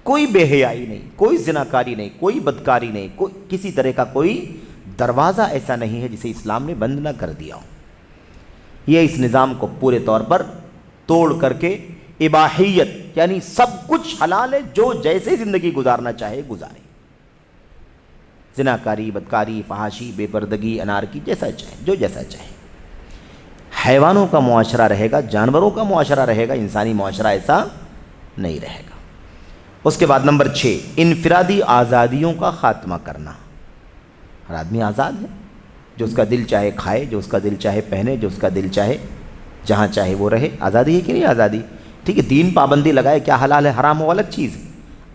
کوئی بے حیائی نہیں، کوئی زناکاری نہیں، کوئی بدکاری نہیں، کوئی کسی طرح کا کوئی دروازہ ایسا نہیں ہے جسے اسلام نے بند نہ کر دیا ہو۔ یہ اس نظام کو پورے طور پر توڑ کر کے اباحیت یعنی سب کچھ حلال ہے، جو جیسے زندگی گزارنا چاہے گزارے، زناکاری، بدکاری، فحاشی، بے پردگی، انارکی، جیسا چاہے، جو جیسا چاہے۔ حیوانوں کا معاشرہ رہے گا، جانوروں کا معاشرہ رہے گا، انسانی معاشرہ ایسا نہیں رہے گا۔ اس کے بعد نمبر 6، انفرادی آزادیوں کا خاتمہ کرنا۔ ہر آدمی آزاد ہے، جو اس کا دل چاہے کھائے، جو اس کا دل چاہے پہنے، جو اس کا دل چاہے جہاں چاہے وہ رہے۔ آزادی ہے کہ نہیں آزادی؟ ٹھیک ہے، دین پابندی لگائے، کیا حلال ہے حرام وہ الگ چیز ہے،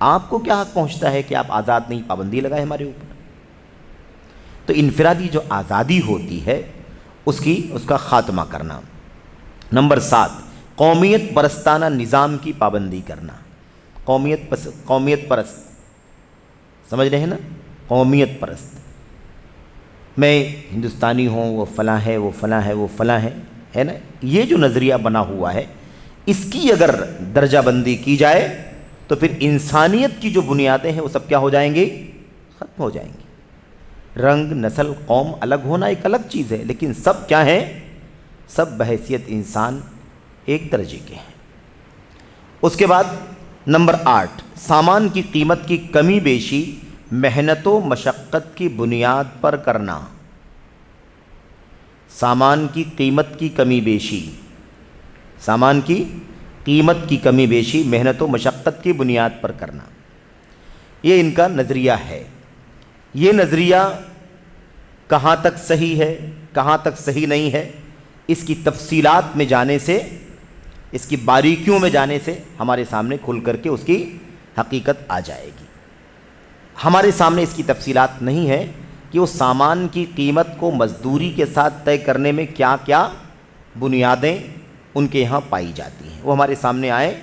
آپ کو کیا حق پہنچتا ہے کہ آپ آزاد نہیں، پابندی لگائے ہمارے اوپر؟ تو انفرادی جو آزادی ہوتی ہے اس کا خاتمہ کرنا۔ نمبر 7، قومیت پرستانہ نظام کی پابندی کرنا۔ قومیت پرست سمجھ رہے ہیں نا، قومیت پرست، میں ہندوستانی ہوں، وہ فلاں ہے، وہ فلاں ہے، وہ فلاں ہے نا، یہ جو نظریہ بنا ہوا ہے، اس کی اگر درجہ بندی کی جائے تو پھر انسانیت کی جو بنیادیں ہیں وہ سب کیا ہو جائیں گی؟ ختم ہو جائیں گی۔ رنگ، نسل، قوم الگ ہونا ایک الگ چیز ہے، لیکن سب کیا ہیں؟ سب بحیثیت انسان ایک درجے کے ہیں۔ اس کے بعد نمبر 8، سامان کی قیمت کی کمی بیشی محنت و مشقت کی بنیاد پر کرنا۔ سامان کی قیمت کی کمی بیشی، سامان کی قیمت کی کمی بیشی محنت و مشقت کی بنیاد پر کرنا، یہ ان کا نظریہ ہے۔ یہ نظریہ کہاں تک صحیح ہے، کہاں تک صحیح نہیں ہے، اس کی تفصیلات میں جانے سے، اس کی باریکیوں میں جانے سے ہمارے سامنے کھل کر کے اس کی حقیقت آ جائے گی۔ ہمارے سامنے اس کی تفصیلات نہیں ہے کہ وہ سامان کی قیمت کو مزدوری کے ساتھ طے کرنے میں کیا کیا بنیادیں ان کے یہاں پائی جاتی ہیں، وہ ہمارے سامنے آئے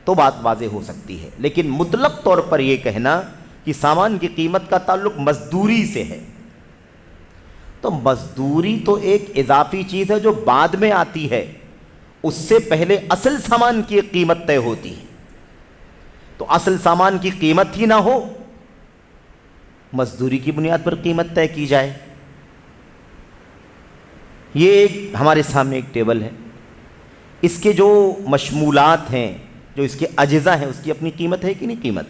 تو بات واضح ہو سکتی ہے۔ لیکن مطلق طور پر یہ کہنا کہ سامان کی قیمت کا تعلق مزدوری سے ہے، تو مزدوری تو ایک اضافی چیز ہے جو بعد میں آتی ہے، اس سے پہلے اصل سامان کی قیمت طے ہوتی ہے۔ تو اصل سامان کی قیمت ہی نہ ہو، مزدوری کی بنیاد پر قیمت طے کی جائے، یہ ایک ہمارے سامنے ایک ٹیبل ہے، اس کے جو مشمولات ہیں، جو اس کے اجزاء ہیں، اس کی اپنی قیمت ہے کہ نہیں قیمت؟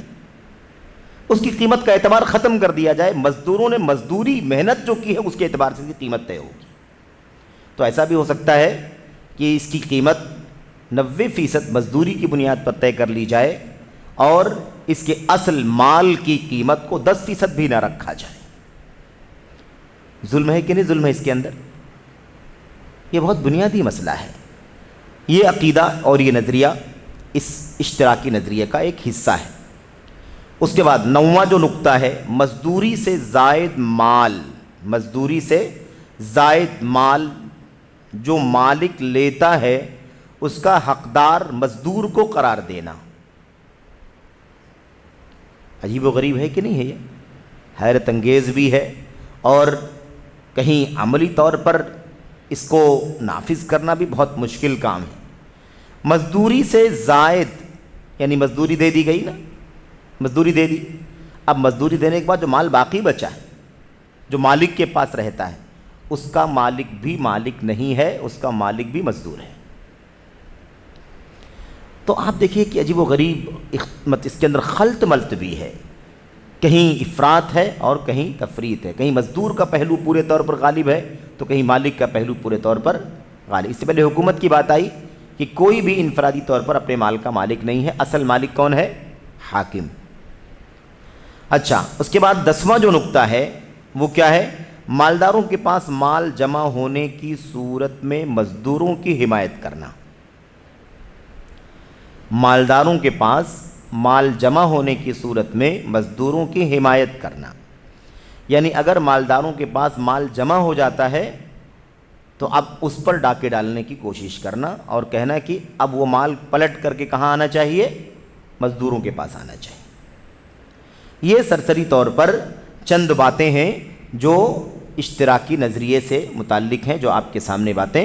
اس کی قیمت کا اعتبار ختم کر دیا جائے، مزدوروں نے مزدوری محنت جو کی ہے اس کے اعتبار سے اس کی قیمت طے ہوگی۔ تو ایسا بھی ہو سکتا ہے کہ اس کی قیمت 90% مزدوری کی بنیاد پر طے کر لی جائے اور اس کے اصل مال کی قیمت کو 10% بھی نہ رکھا جائے۔ ظلم ہے کہ نہیں ظلم ہے اس کے اندر؟ یہ بہت بنیادی مسئلہ ہے۔ یہ عقیدہ اور یہ نظریہ اس اشتراکی نظریے کا ایک حصہ ہے۔ اس کے بعد 9واں جو نقطہ ہے، مزدوری سے زائد مال، مزدوری سے زائد مال جو مالک لیتا ہے اس کا حقدار مزدور کو قرار دینا۔ عجیب و غریب ہے کہ نہیں ہے؟ یہ حیرت انگیز بھی ہے اور کہیں عملی طور پر اس کو نافذ کرنا بھی بہت مشکل کام ہے۔ مزدوری سے زائد یعنی مزدوری دے دی گئی نا، مزدوری دے دی، اب مزدوری دینے کے بعد جو مال باقی بچا ہے، جو مالک کے پاس رہتا ہے، اس کا مالک بھی مالک نہیں ہے، اس کا مالک بھی مزدور ہے۔ تو آپ دیکھیے کہ عجیب و غریب اس کے اندر خلط ملط بھی ہے، کہیں افراط ہے اور کہیں تفریط ہے، کہیں مزدور کا پہلو پورے طور پر غالب ہے تو کہیں مالک کا پہلو پورے طور پر غالب۔ اس سے پہلے حکومت کی بات آئی کہ کوئی بھی انفرادی طور پر اپنے مال کا مالک نہیں ہے، اصل مالک کون ہے؟ حاکم۔ اچھا، اس کے بعد 10واں جو نقطہ ہے وہ کیا ہے؟ مالداروں کے پاس مال جمع ہونے کی صورت میں مزدوروں کی حمایت کرنا۔ مالداروں کے پاس مال جمع ہونے کی صورت میں مزدوروں کی حمایت کرنا، یعنی اگر مالداروں کے پاس مال جمع ہو جاتا ہے تو اب اس پر ڈاکے ڈالنے کی کوشش کرنا اور کہنا کہ اب وہ مال پلٹ کر کے کہاں آنا چاہیے؟ مزدوروں کے پاس آنا چاہیے۔ یہ سرسری طور پر چند باتیں ہیں جو اشتراکی نظریے سے متعلق ہیں، جو آپ کے سامنے باتیں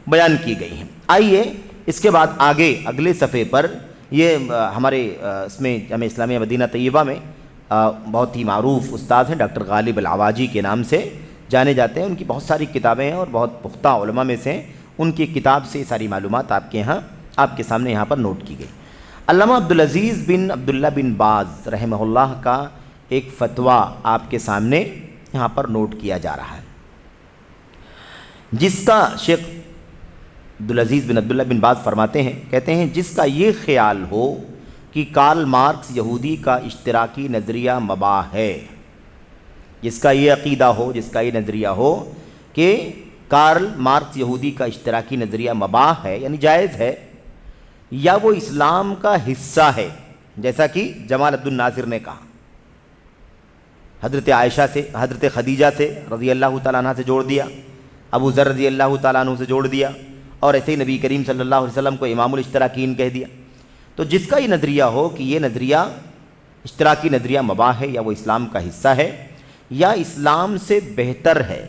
بیان کی گئی ہیں۔ آئیے اس کے بعد آگے اگلے صفحے پر یہ ہمارے اس میں جامعہ اسلامیہ مدینہ طیبہ میں بہت ہی معروف استاد ہیں، ڈاکٹر غالب العواجی کے نام سے جانے جاتے ہیں۔ ان کی بہت ساری کتابیں ہیں اور بہت پختہ علماء میں سے ہیں۔ ان کی کتاب سے ساری معلومات آپ کے سامنے یہاں پر نوٹ کی گئی۔ علامہ عبدالعزیز بن عبداللہ بن باز رحمہ اللہ کا ایک فتویٰ آپ کے سامنے یہاں پر نوٹ کیا جا رہا ہے، جس کا شیخ عبدالعزیز بن عبداللہ بن باز فرماتے ہیں، کہتے ہیں جس کا یہ خیال ہو کہ کارل مارکس یہودی کا اشتراکی نظریہ مباح ہے، جس کا یہ عقیدہ ہو، جس کا یہ نظریہ ہو کہ کارل مارکس یہودی کا اشتراکی نظریہ مباح ہے یعنی جائز ہے، یا وہ اسلام کا حصہ ہے، جیسا کہ جمال عبد الناصر نے کہا، حضرت عائشہ سے، حضرت خدیجہ سے رضی اللہ تعالیٰ عنہ سے جوڑ دیا، ابو ذر رضی اللہ تعالیٰ عنہ سے جوڑ دیا، اور ایسے ہی نبی کریم صلی اللہ علیہ وسلم کو امام الاشتراکین کہہ دیا۔ تو جس کا یہ نظریہ ہو کہ یہ نظریہ اشتراکی نظریہ مباح ہے، یا وہ اسلام کا حصہ ہے، یا اسلام سے بہتر ہے،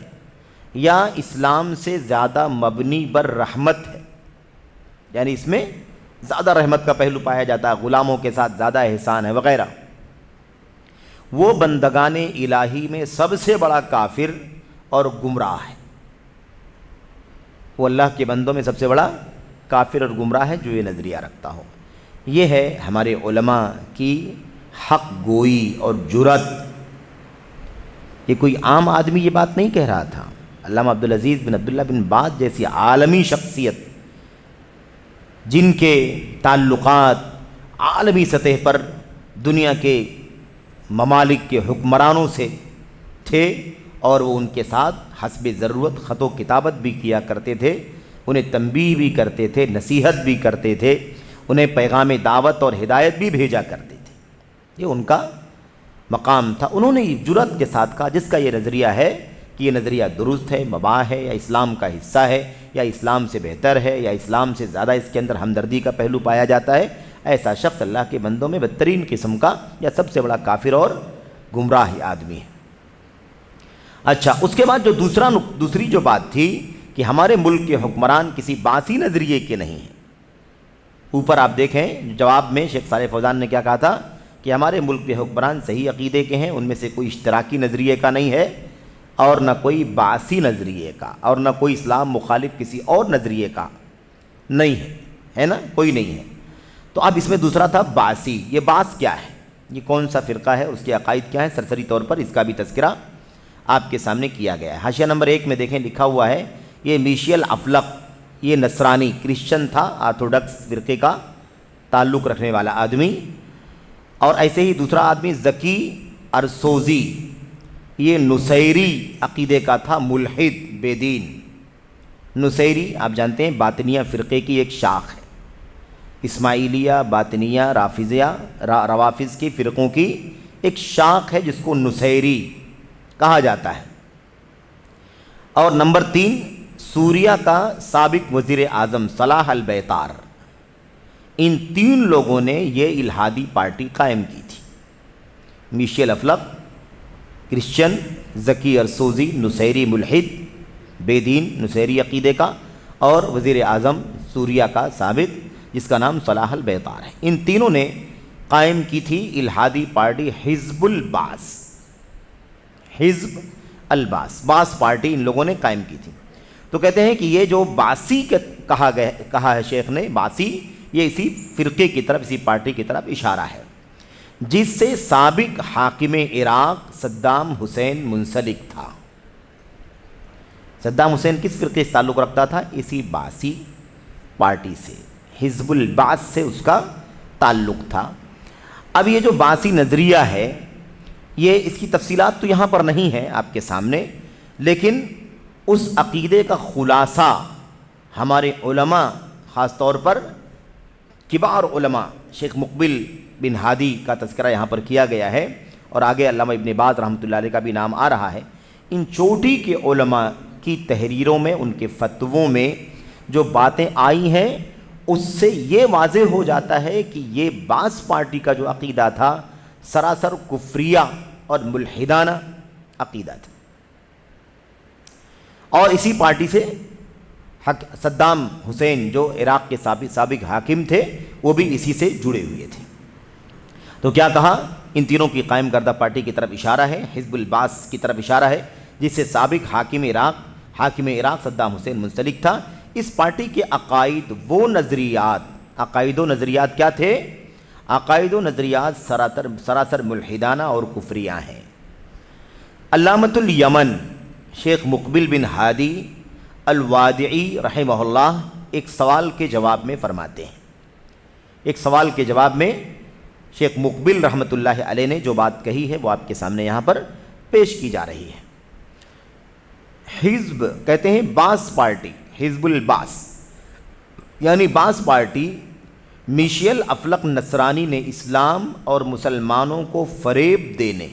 یا اسلام سے زیادہ مبنی بر رحمت ہے، یعنی اس میں زیادہ رحمت کا پہلو پایا جاتا ہے، غلاموں کے ساتھ زیادہ احسان ہے وغیرہ، وہ بندگان الہی میں سب سے بڑا کافر اور گمراہ ہے۔ وہ اللہ کے بندوں میں سب سے بڑا کافر اور گمراہ ہے جو یہ نظریہ رکھتا ہو۔ یہ ہے ہمارے علماء کی حق گوئی اور جرأت۔ یہ کوئی عام آدمی یہ بات نہیں کہہ رہا تھا۔ علامہ عبدالعزیز بن عبداللہ بن باز جیسی عالمی شخصیت، جن کے تعلقات عالمی سطح پر دنیا کے ممالک کے حکمرانوں سے تھے، اور وہ ان کے ساتھ حسب ضرورت خط و کتابت بھی کیا کرتے تھے، انہیں تنبیہ بھی کرتے تھے، نصیحت بھی کرتے تھے، انہیں پیغام دعوت اور ہدایت بھی بھیجا کرتے تھے، یہ ان کا مقام تھا۔ انہوں نے جرأت کے ساتھ کہا جس کا یہ نظریہ ہے کہ یہ نظریہ درست ہے، مباح ہے، یا اسلام کا حصہ ہے، یا اسلام سے بہتر ہے، یا اسلام سے زیادہ اس کے اندر ہمدردی کا پہلو پایا جاتا ہے، ایسا شخص اللہ کے بندوں میں بدترین قسم کا یا سب سے بڑا کافر اور گمراہ آدمی ہے۔ اچھا، اس کے بعد جو دوسری جو بات تھی کہ ہمارے ملک کے حکمران کسی باسی نظریے کے نہیں ہیں۔ اوپر آپ دیکھیں جواب میں شیخ صالح فوزان نے کیا کہا تھا کہ ہمارے ملک کے حکمران صحیح عقیدے کے ہیں، ان میں سے کوئی اشتراکی نظریے کا نہیں ہے، اور نہ کوئی باسی نظریے کا، اور نہ کوئی اسلام مخالف کسی اور نظریے کا نہیں ہے نا، کوئی نہیں ہے۔ تو اب اس میں دوسرا تھا باسی۔ یہ باس کیا ہے، یہ کون سا فرقہ ہے، اس کے عقائد کیا ہیں، سرسری طور پر اس کا بھی تذکرہ آپ کے سامنے کیا گیا ہے۔ حاشیہ نمبر 1 میں دیکھیں لکھا ہوا ہے، یہ میشیل افلق، یہ نصرانی کرسچن تھا، آرتھوڈکس فرقے کا تعلق رکھنے والا آدمی، اور ایسے ہی دوسرا آدمی ذکی ارسوزی، یہ نصیری عقیدے کا تھا، ملحد بے دین۔ نصیری آپ جانتے ہیں باطنیہ فرقے کی ایک شاخ ہے، اسماعیلیہ، باطنیہ، رافضیہ، روافظ کی فرقوں کی ایک شاخ ہے جس کو نصیری کہا جاتا ہے۔ اور نمبر 3 سوریہ کا سابق وزیر اعظم صلاح البیطار، ان 3 لوگوں نے یہ الہادی پارٹی قائم کی تھی۔ میشیل افلق کرسچن، ذکی ارسوزی نصیری ملحد بے دین نصیری عقیدے کا، اور وزیر اعظم سوریہ کا سابق جس کا نام صلاح البیطار ہے، ان تینوں نے قائم کی تھی الہادی پارٹی حزب الباس۔ حزب الباس، باس پارٹی ان لوگوں نے قائم کی تھی۔ تو کہتے ہیں کہ یہ جو باسی کہا ہے شیخ نے، باسی، یہ اسی فرقے کی طرف، اسی پارٹی کی طرف اشارہ ہے جس سے سابق حاکم عراق صدام حسین منسلک تھا۔ صدام حسین کس فرقے سے تعلق رکھتا تھا؟ اسی باسی پارٹی سے، حزب الباس سے اس کا تعلق تھا۔ اب یہ جو باسی نظریہ ہے، یہ اس کی تفصیلات تو یہاں پر نہیں ہے آپ کے سامنے، لیکن اس عقیدے کا خلاصہ ہمارے علماء خاص طور پر کبار علماء شیخ مقبل بن ہادی کا تذکرہ یہاں پر کیا گیا ہے، اور آگے علامہ ابن باز رحمۃ اللہ علیہ کا بھی نام آ رہا ہے۔ ان چوٹی کے علماء کی تحریروں میں، ان کے فتووں میں جو باتیں آئی ہیں، اس سے یہ واضح ہو جاتا ہے کہ یہ بعض پارٹی کا جو عقیدہ تھا سراسر کفریہ اور ملحدانہ عقیدہ تھا، اور اسی پارٹی سے صدام حسین جو عراق کے سابق حاکم تھے، وہ بھی اسی سے جڑے ہوئے تھے۔ تو کیا کہا؟ ان تینوں کی قائم کردہ پارٹی کی طرف اشارہ ہے، حزب البعث کی طرف اشارہ ہے، جس سے سابق حاکم عراق صدام حسین منسلک تھا۔ اس پارٹی کے عقائد و نظریات کیا تھے؟ عقائد و نظریات سراسر ملحدانہ اور کفریہ ہیں۔ علامۃ الیمن شیخ مقبل بن ہادی الوادعی رحمہ اللہ ایک سوال کے جواب میں فرماتے ہیں، ایک سوال کے جواب میں شیخ مقبل رحمۃ اللہ علیہ نے جو بات کہی ہے وہ آپ کے سامنے یہاں پر پیش کی جا رہی ہے۔ حزب کہتے ہیں بعث پارٹی، حزب البعث یعنی بعث پارٹی میشیل افلق نصرانی نے اسلام اور مسلمانوں کو فریب دینے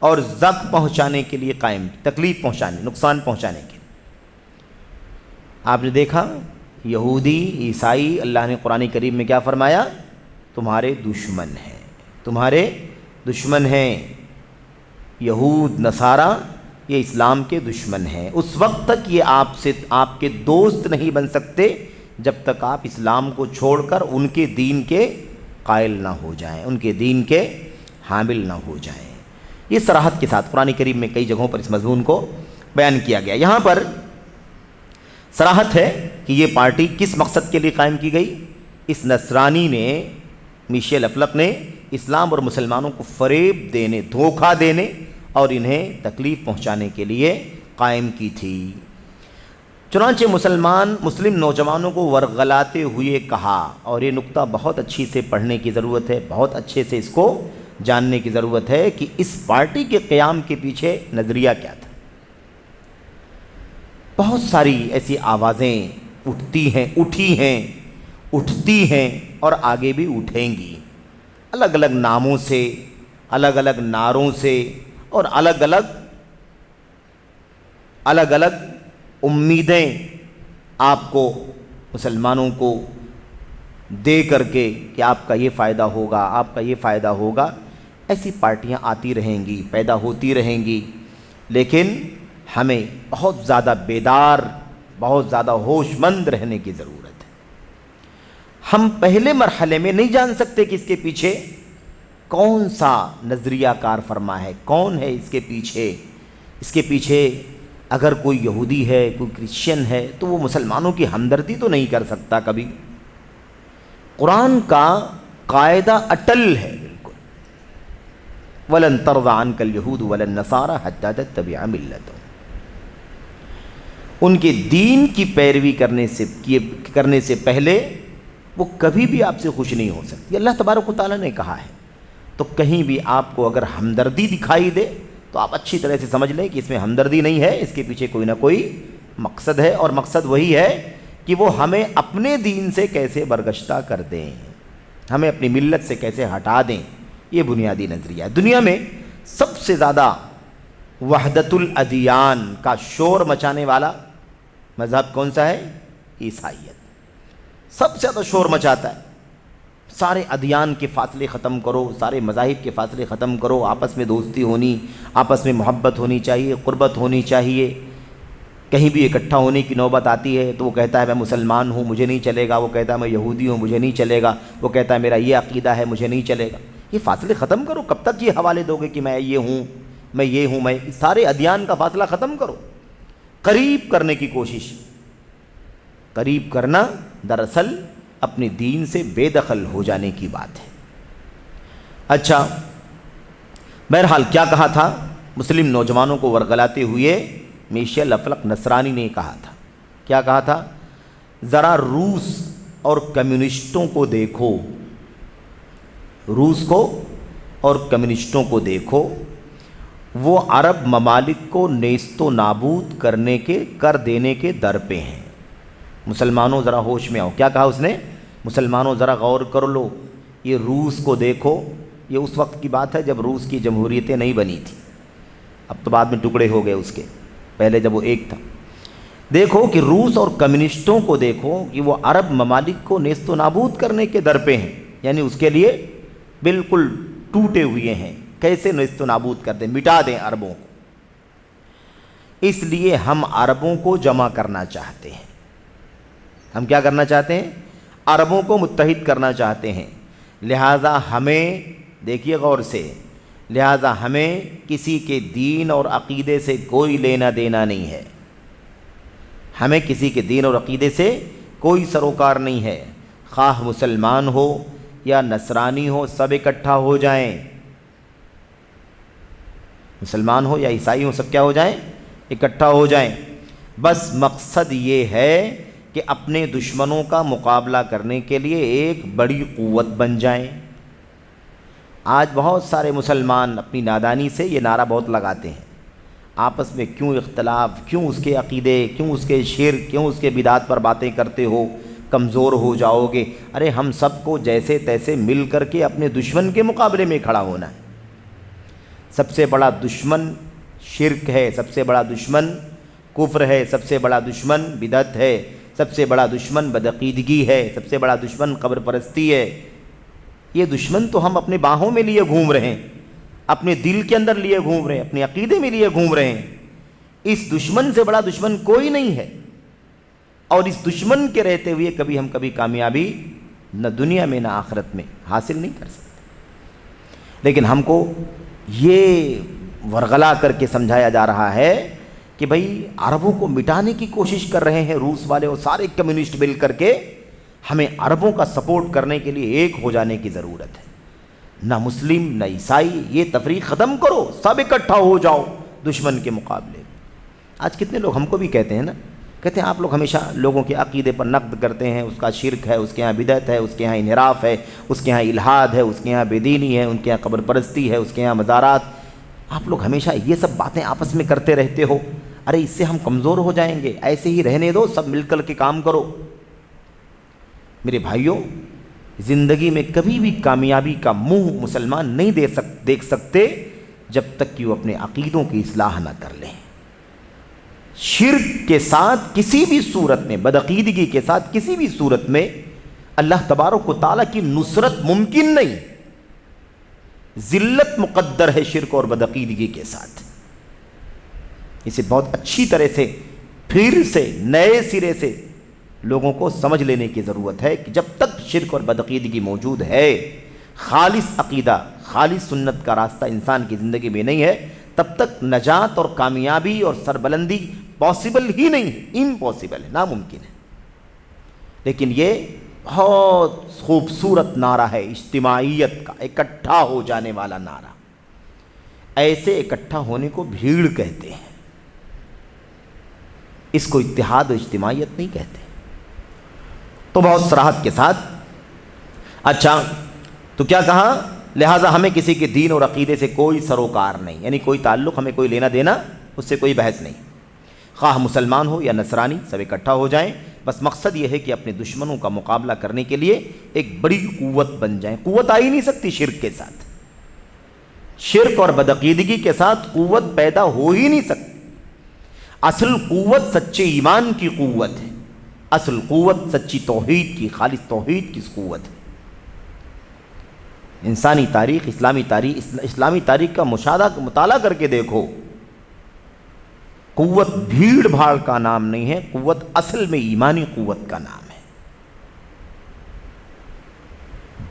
اور زخم پہنچانے کے لیے قائم، تکلیف پہنچانے، نقصان پہنچانے کے لیے۔ آپ نے دیکھا یہودی عیسائی، اللہ نے قرآن کریم میں کیا فرمایا؟ تمہارے دشمن ہیں، تمہارے دشمن ہیں۔ یہود نصارہ یہ اسلام کے دشمن ہیں۔ اس وقت تک یہ آپ کے دوست نہیں بن سکتے جب تک آپ اسلام کو چھوڑ کر ان کے دین کے قائل نہ ہو جائیں، ان کے دین کے حامل نہ ہو جائیں۔ یہ صراحت کے ساتھ قرآن کریم میں کئی جگہوں پر اس مضمون کو بیان کیا گیا۔ یہاں پر صراحت ہے کہ یہ پارٹی کس مقصد کے لیے قائم کی گئی؟ اس نصرانی نے، میشیل افلق نے اسلام اور مسلمانوں کو فریب دینے، دھوکہ دینے اور انہیں تکلیف پہنچانے کے لیے قائم کی تھی۔ چنانچہ مسلم نوجوانوں کو ورغلاتے ہوئے کہا، اور یہ نقطہ بہت اچھی سے پڑھنے کی ضرورت ہے، بہت اچھے سے اس کو جاننے کی ضرورت ہے کہ اس پارٹی کے قیام کے پیچھے نظریہ کیا تھا۔ بہت ساری ایسی آوازیں اٹھتی ہیں اور آگے بھی اٹھیں گی، الگ الگ ناموں سے، الگ الگ نعروں سے، اور الگ الگ امیدیں آپ کو، مسلمانوں کو دے کر کے کہ آپ کا یہ فائدہ ہوگا، آپ کا یہ فائدہ ہوگا۔ ایسی پارٹیاں آتی رہیں گی، پیدا ہوتی رہیں گی، لیکن ہمیں بہت زیادہ بیدار، بہت زیادہ ہوش مند رہنے کی ضرورت ہے۔ ہم پہلے مرحلے میں نہیں جان سکتے کہ اس کے پیچھے کون سا نظریہ کار فرما ہے، کون ہے اس کے پیچھے اگر کوئی یہودی ہے، کوئی کرسچن ہے، تو وہ مسلمانوں کی ہمدردی تو نہیں کر سکتا کبھی۔ قرآن کا قاعدہ اٹل ہے بالکل، وَلَن تَرْضَ عَنْكَ الْيَهُودُ وَلَا النَّصَارَىٰ حَتَّىٰ تَتَّبِعَ مِلَّتَهُمْ۔ ان کے دین کی پیروی کرنے سے پہلے وہ کبھی بھی آپ سے خوش نہیں ہو سکتی۔ اللہ تبارک و تعالیٰ نے کہا ہے، تو کہیں بھی آپ کو اگر ہمدردی دکھائی دے تو آپ اچھی طرح سے سمجھ لیں کہ اس میں ہمدردی نہیں ہے، اس کے پیچھے کوئی نہ کوئی مقصد ہے، اور مقصد وہی ہے کہ وہ ہمیں اپنے دین سے کیسے برگشتہ کر دیں، ہمیں اپنی ملت سے کیسے ہٹا دیں۔ یہ بنیادی نظریہ ہے۔ دنیا میں سب سے زیادہ وحدت الادیان کا شور مچانے والا مذہب کون سا ہے؟ عیسائیت سب سے زیادہ شور مچاتا ہے۔ سارے ادیان کے فاصلے ختم کرو، سارے مذاہب کے فاصلے ختم کرو، آپس میں دوستی ہونی، آپس میں محبت ہونی چاہیے، قربت ہونی چاہیے۔ کہیں بھی اکٹھا ہونے کی نوبت آتی ہے تو وہ کہتا ہے میں مسلمان ہوں، مجھے نہیں چلے گا، وہ کہتا ہے میں یہودی ہوں، مجھے نہیں چلے گا، وہ کہتا ہے میرا یہ عقیدہ ہے، مجھے نہیں چلے گا۔ یہ فاصلے ختم کرو۔ کب تک یہ حوالے دو گے کہ میں یہ ہوں، میں سارے ادیان کا فاصلہ ختم کرو۔ قریب کرنے کی کوشش، قریب کرنا دراصل اپنے دین سے بے دخل ہو جانے کی بات ہے۔ اچھا، بہرحال کیا کہا تھا؟ مسلم نوجوانوں کو ورغلاتے ہوئے میشیل افلق نصرانی نے کہا تھا، کیا کہا تھا؟ ذرا روس اور کمیونسٹوں کو دیکھو، روس کو اور کمیونسٹوں کو دیکھو، وہ عرب ممالک کو نیست و نابود کر دینے کے در پہ ہیں۔ مسلمانوں ذرا ہوش میں آؤ۔ کیا کہا اس نے؟ مسلمانوں ذرا غور کر لو، یہ روس کو دیکھو، یہ اس وقت کی بات ہے جب روس کی جمہوریتیں نہیں بنی تھیں، اب تو بعد میں ٹکڑے ہو گئے اس کے، پہلے جب وہ ایک تھا۔ دیکھو کہ روس اور کمیونسٹوں کو دیکھو کہ وہ عرب ممالک کو نیست و نابود کرنے کے در پہ ہیں، یعنی اس کے لیے بالکل ٹوٹے ہوئے ہیں، کیسے نیست و نابود کر دیں، مٹا دیں عربوں کو۔ اس لیے ہم عربوں کو جمع کرنا چاہتے ہیں۔ ہم کیا کرنا چاہتے ہیں؟ عربوں کو متحد کرنا چاہتے ہیں۔ لہٰذا ہمیں، دیکھیے غور سے، لہٰذا ہمیں کسی کے دین اور عقیدے سے کوئی لینا دینا نہیں ہے، ہمیں کسی کے دین اور عقیدے سے کوئی سروکار نہیں ہے، خواہ مسلمان ہو یا نصرانی ہو، سب اکٹھا ہو جائیں، مسلمان ہو یا عیسائی ہو، سب کیا ہو جائیں؟ اکٹھا ہو جائیں۔ بس مقصد یہ ہے کہ اپنے دشمنوں کا مقابلہ کرنے کے لیے ایک بڑی قوت بن جائیں۔ آج بہت سارے مسلمان اپنی نادانی سے یہ نعرہ بہت لگاتے ہیں، آپس میں کیوں اختلاف، کیوں اس کے عقیدے، کیوں اس کے شرک، کیوں اس کے بدعات پر باتیں کرتے ہو، کمزور ہو جاؤ گے۔ ارے ہم سب کو جیسے تیسے مل کر کے اپنے دشمن کے مقابلے میں کھڑا ہونا ہے۔ سب سے بڑا دشمن شرک ہے، سب سے بڑا دشمن کفر ہے، سب سے بڑا دشمن بدعت ہے، سب سے بڑا دشمن بدعقیدگی ہے، سب سے بڑا دشمن قبر پرستی ہے۔ یہ دشمن تو ہم اپنے باہوں میں لیے گھوم رہے ہیں، اپنے دل کے اندر لیے گھوم رہے ہیں، اپنے عقیدے میں لیے گھوم رہے ہیں۔ اس دشمن سے بڑا دشمن کوئی نہیں ہے، اور اس دشمن کے رہتے ہوئے کبھی کامیابی نہ دنیا میں نہ آخرت میں حاصل نہیں کر سکتے۔ لیکن ہم کو یہ ورغلا کر کے سمجھایا جا رہا ہے کہ بھئی عربوں کو مٹانے کی کوشش کر رہے ہیں روس والے اور سارے کمیونسٹ مل کر کے، ہمیں عربوں کا سپورٹ کرنے کے لیے ایک ہو جانے کی ضرورت ہے۔ نہ مسلم نہ عیسائی، یہ تفریق ختم کرو، سب اکٹھا ہو جاؤ دشمن کے مقابلے۔ آج کتنے لوگ ہم کو بھی کہتے ہیں نا، کہتے ہیں آپ لوگ ہمیشہ لوگوں کے عقیدے پر نقد کرتے ہیں، اس کا شرک ہے، اس کے ہاں بدعت ہے، اس کے ہاں انحراف ہے، اس کے ہاں الحاد ہے، اس کے ہاں بے دینی ہے، ان کے ہاں قبر پرستی ہے، اس کے ہاں مزارات۔ آپ لوگ ہمیشہ یہ سب باتیں آپس میں کرتے رہتے ہو، ارے اس سے ہم کمزور ہو جائیں گے، ایسے ہی رہنے دو، سب مل کر کے کام کرو۔ میرے بھائیوں، زندگی میں کبھی بھی کامیابی کا منہ مسلمان نہیں دیکھ سکتے جب تک کہ وہ اپنے عقیدوں کی اصلاح نہ کر لیں۔ شرک کے ساتھ کسی بھی صورت میں، بدعقیدگی کے ساتھ کسی بھی صورت میں اللہ تبارک و تعالیٰ کی نصرت ممکن نہیں، ذلت مقدر ہے شرک اور بدعقیدگی کے ساتھ۔ اسے بہت اچھی طرح سے پھر سے نئے سرے سے لوگوں کو سمجھ لینے کی ضرورت ہے کہ جب تک شرک اور بدعقیدگی موجود ہے، خالص عقیدہ، خالص سنت کا راستہ انسان کی زندگی میں نہیں ہے، تب تک نجات اور کامیابی اور سربلندی پاسبل ہی نہیں ہے، امپاسبل ہے، ناممکن ہے۔ لیکن یہ بہت خوبصورت نعرہ ہے اجتماعیت کا، اکٹھا ہو جانے والا نعرہ۔ ایسے اکٹھا ہونے کو بھیڑ کہتے ہیں، اس کو اتحاد و اجتماعیت نہیں کہتے۔ تو بہت صراحت کے ساتھ، اچھا تو کیا کہا؟ لہٰذا ہمیں کسی کے دین اور عقیدے سے کوئی سروکار نہیں، یعنی کوئی تعلق، ہمیں کوئی لینا دینا، اس سے کوئی بحث نہیں، خواہ مسلمان ہو یا نصرانی، سب اکٹھا ہو جائیں۔ بس مقصد یہ ہے کہ اپنے دشمنوں کا مقابلہ کرنے کے لیے ایک بڑی قوت بن جائیں۔ قوت آ ہی نہیں سکتی شرک کے ساتھ، شرک اور بدعقیدگی کے ساتھ قوت پیدا ہو ہی نہیں سکتی۔ اصل قوت سچے ایمان کی قوت ہے، اصل قوت سچی توحید کی، خالص توحید کی قوت ہے۔ انسانی تاریخ، اسلامی تاریخ کا مطالعہ کر کے دیکھو، قوت بھیڑ بھاڑ کا نام نہیں ہے، قوت اصل میں ایمانی قوت کا نام ہے۔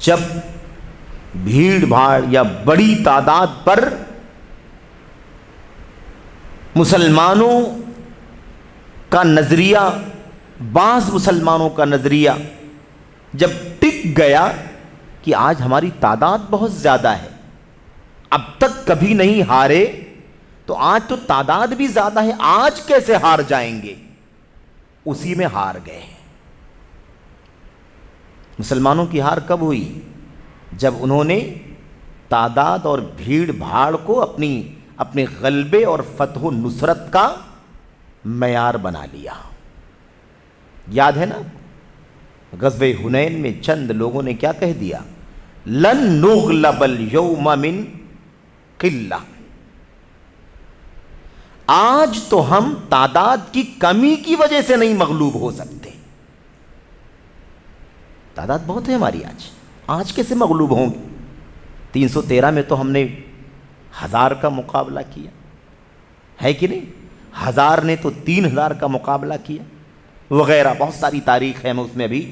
جب بھیڑ بھاڑ یا بڑی تعداد پر مسلمانوں کا نظریہ، بعض مسلمانوں کا نظریہ جب ٹک گیا کہ آج ہماری تعداد بہت زیادہ ہے، اب تک کبھی نہیں ہارے، تو آج تو تعداد بھی زیادہ ہے، آج کیسے ہار جائیں گے، اسی میں ہار گئے۔ مسلمانوں کی ہار کب ہوئی؟ جب انہوں نے تعداد اور بھیڑ بھاڑ کو اپنے غلبے اور فتح و نصرت کا معیار بنا لیا۔ یاد ہے نا؟ غزوہ حنین میں چند لوگوں نے کیا کہہ دیا؟ لن نغلب اليوم من قلہ، آج تو ہم تعداد کی کمی کی وجہ سے نہیں مغلوب ہو سکتے۔ تعداد بہت ہے ہماری، آج کیسے مغلوب ہوں گے؟ 313 میں تو ہم نے 1000 کا مقابلہ کیا ہے کہ نہیں؟ 1000 نے تو 3000 کا مقابلہ کیا وغیرہ، بہت ساری تاریخ ہے، ہمیں اس میں ابھی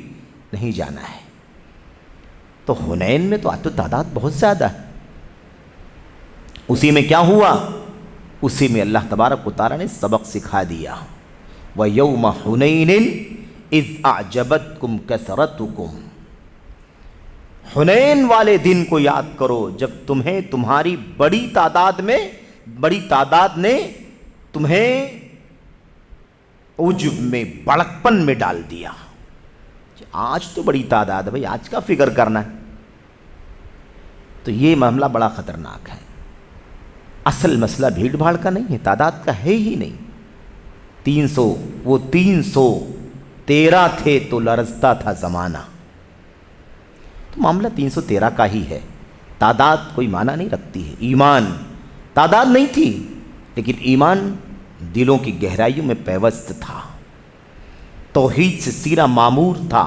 نہیں جانا ہے۔ تو حنین میں تو آج تو تعداد بہت زیادہ ہے، اسی میں کیا ہوا؟ اسی میں اللہ تبارک و تعالیٰ نے سبق سکھا دیا، وَيَوْمَ حُنَيْنٍ اِذْ أَعْجَبَتْكُمْ كَثْرَتُكُمْ، حنین والے دن کو یاد کرو جب تمہیں تمہاری بڑی تعداد نے تمہیں عجب میں، بڑکپن میں ڈال دیا۔ آج تو بڑی تعداد ہے بھائی، آج کا فکر کرنا ہے، تو یہ معاملہ بڑا خطرناک ہے۔ اصل مسئلہ بھیڑ بھاڑ کا نہیں ہے، تعداد کا ہے ہی نہیں۔ 300، وہ 313 تھے تو لرزتا تھا زمانہ، تو معاملہ 313 کا ہی ہے، تعداد کوئی معنی نہیں رکھتی ہے۔ ایمان تعداد نہیں تھی، لیکن ایمان دلوں کی گہرائیوں میں پیوست تھا، توحید سے سینہ معمور تھا،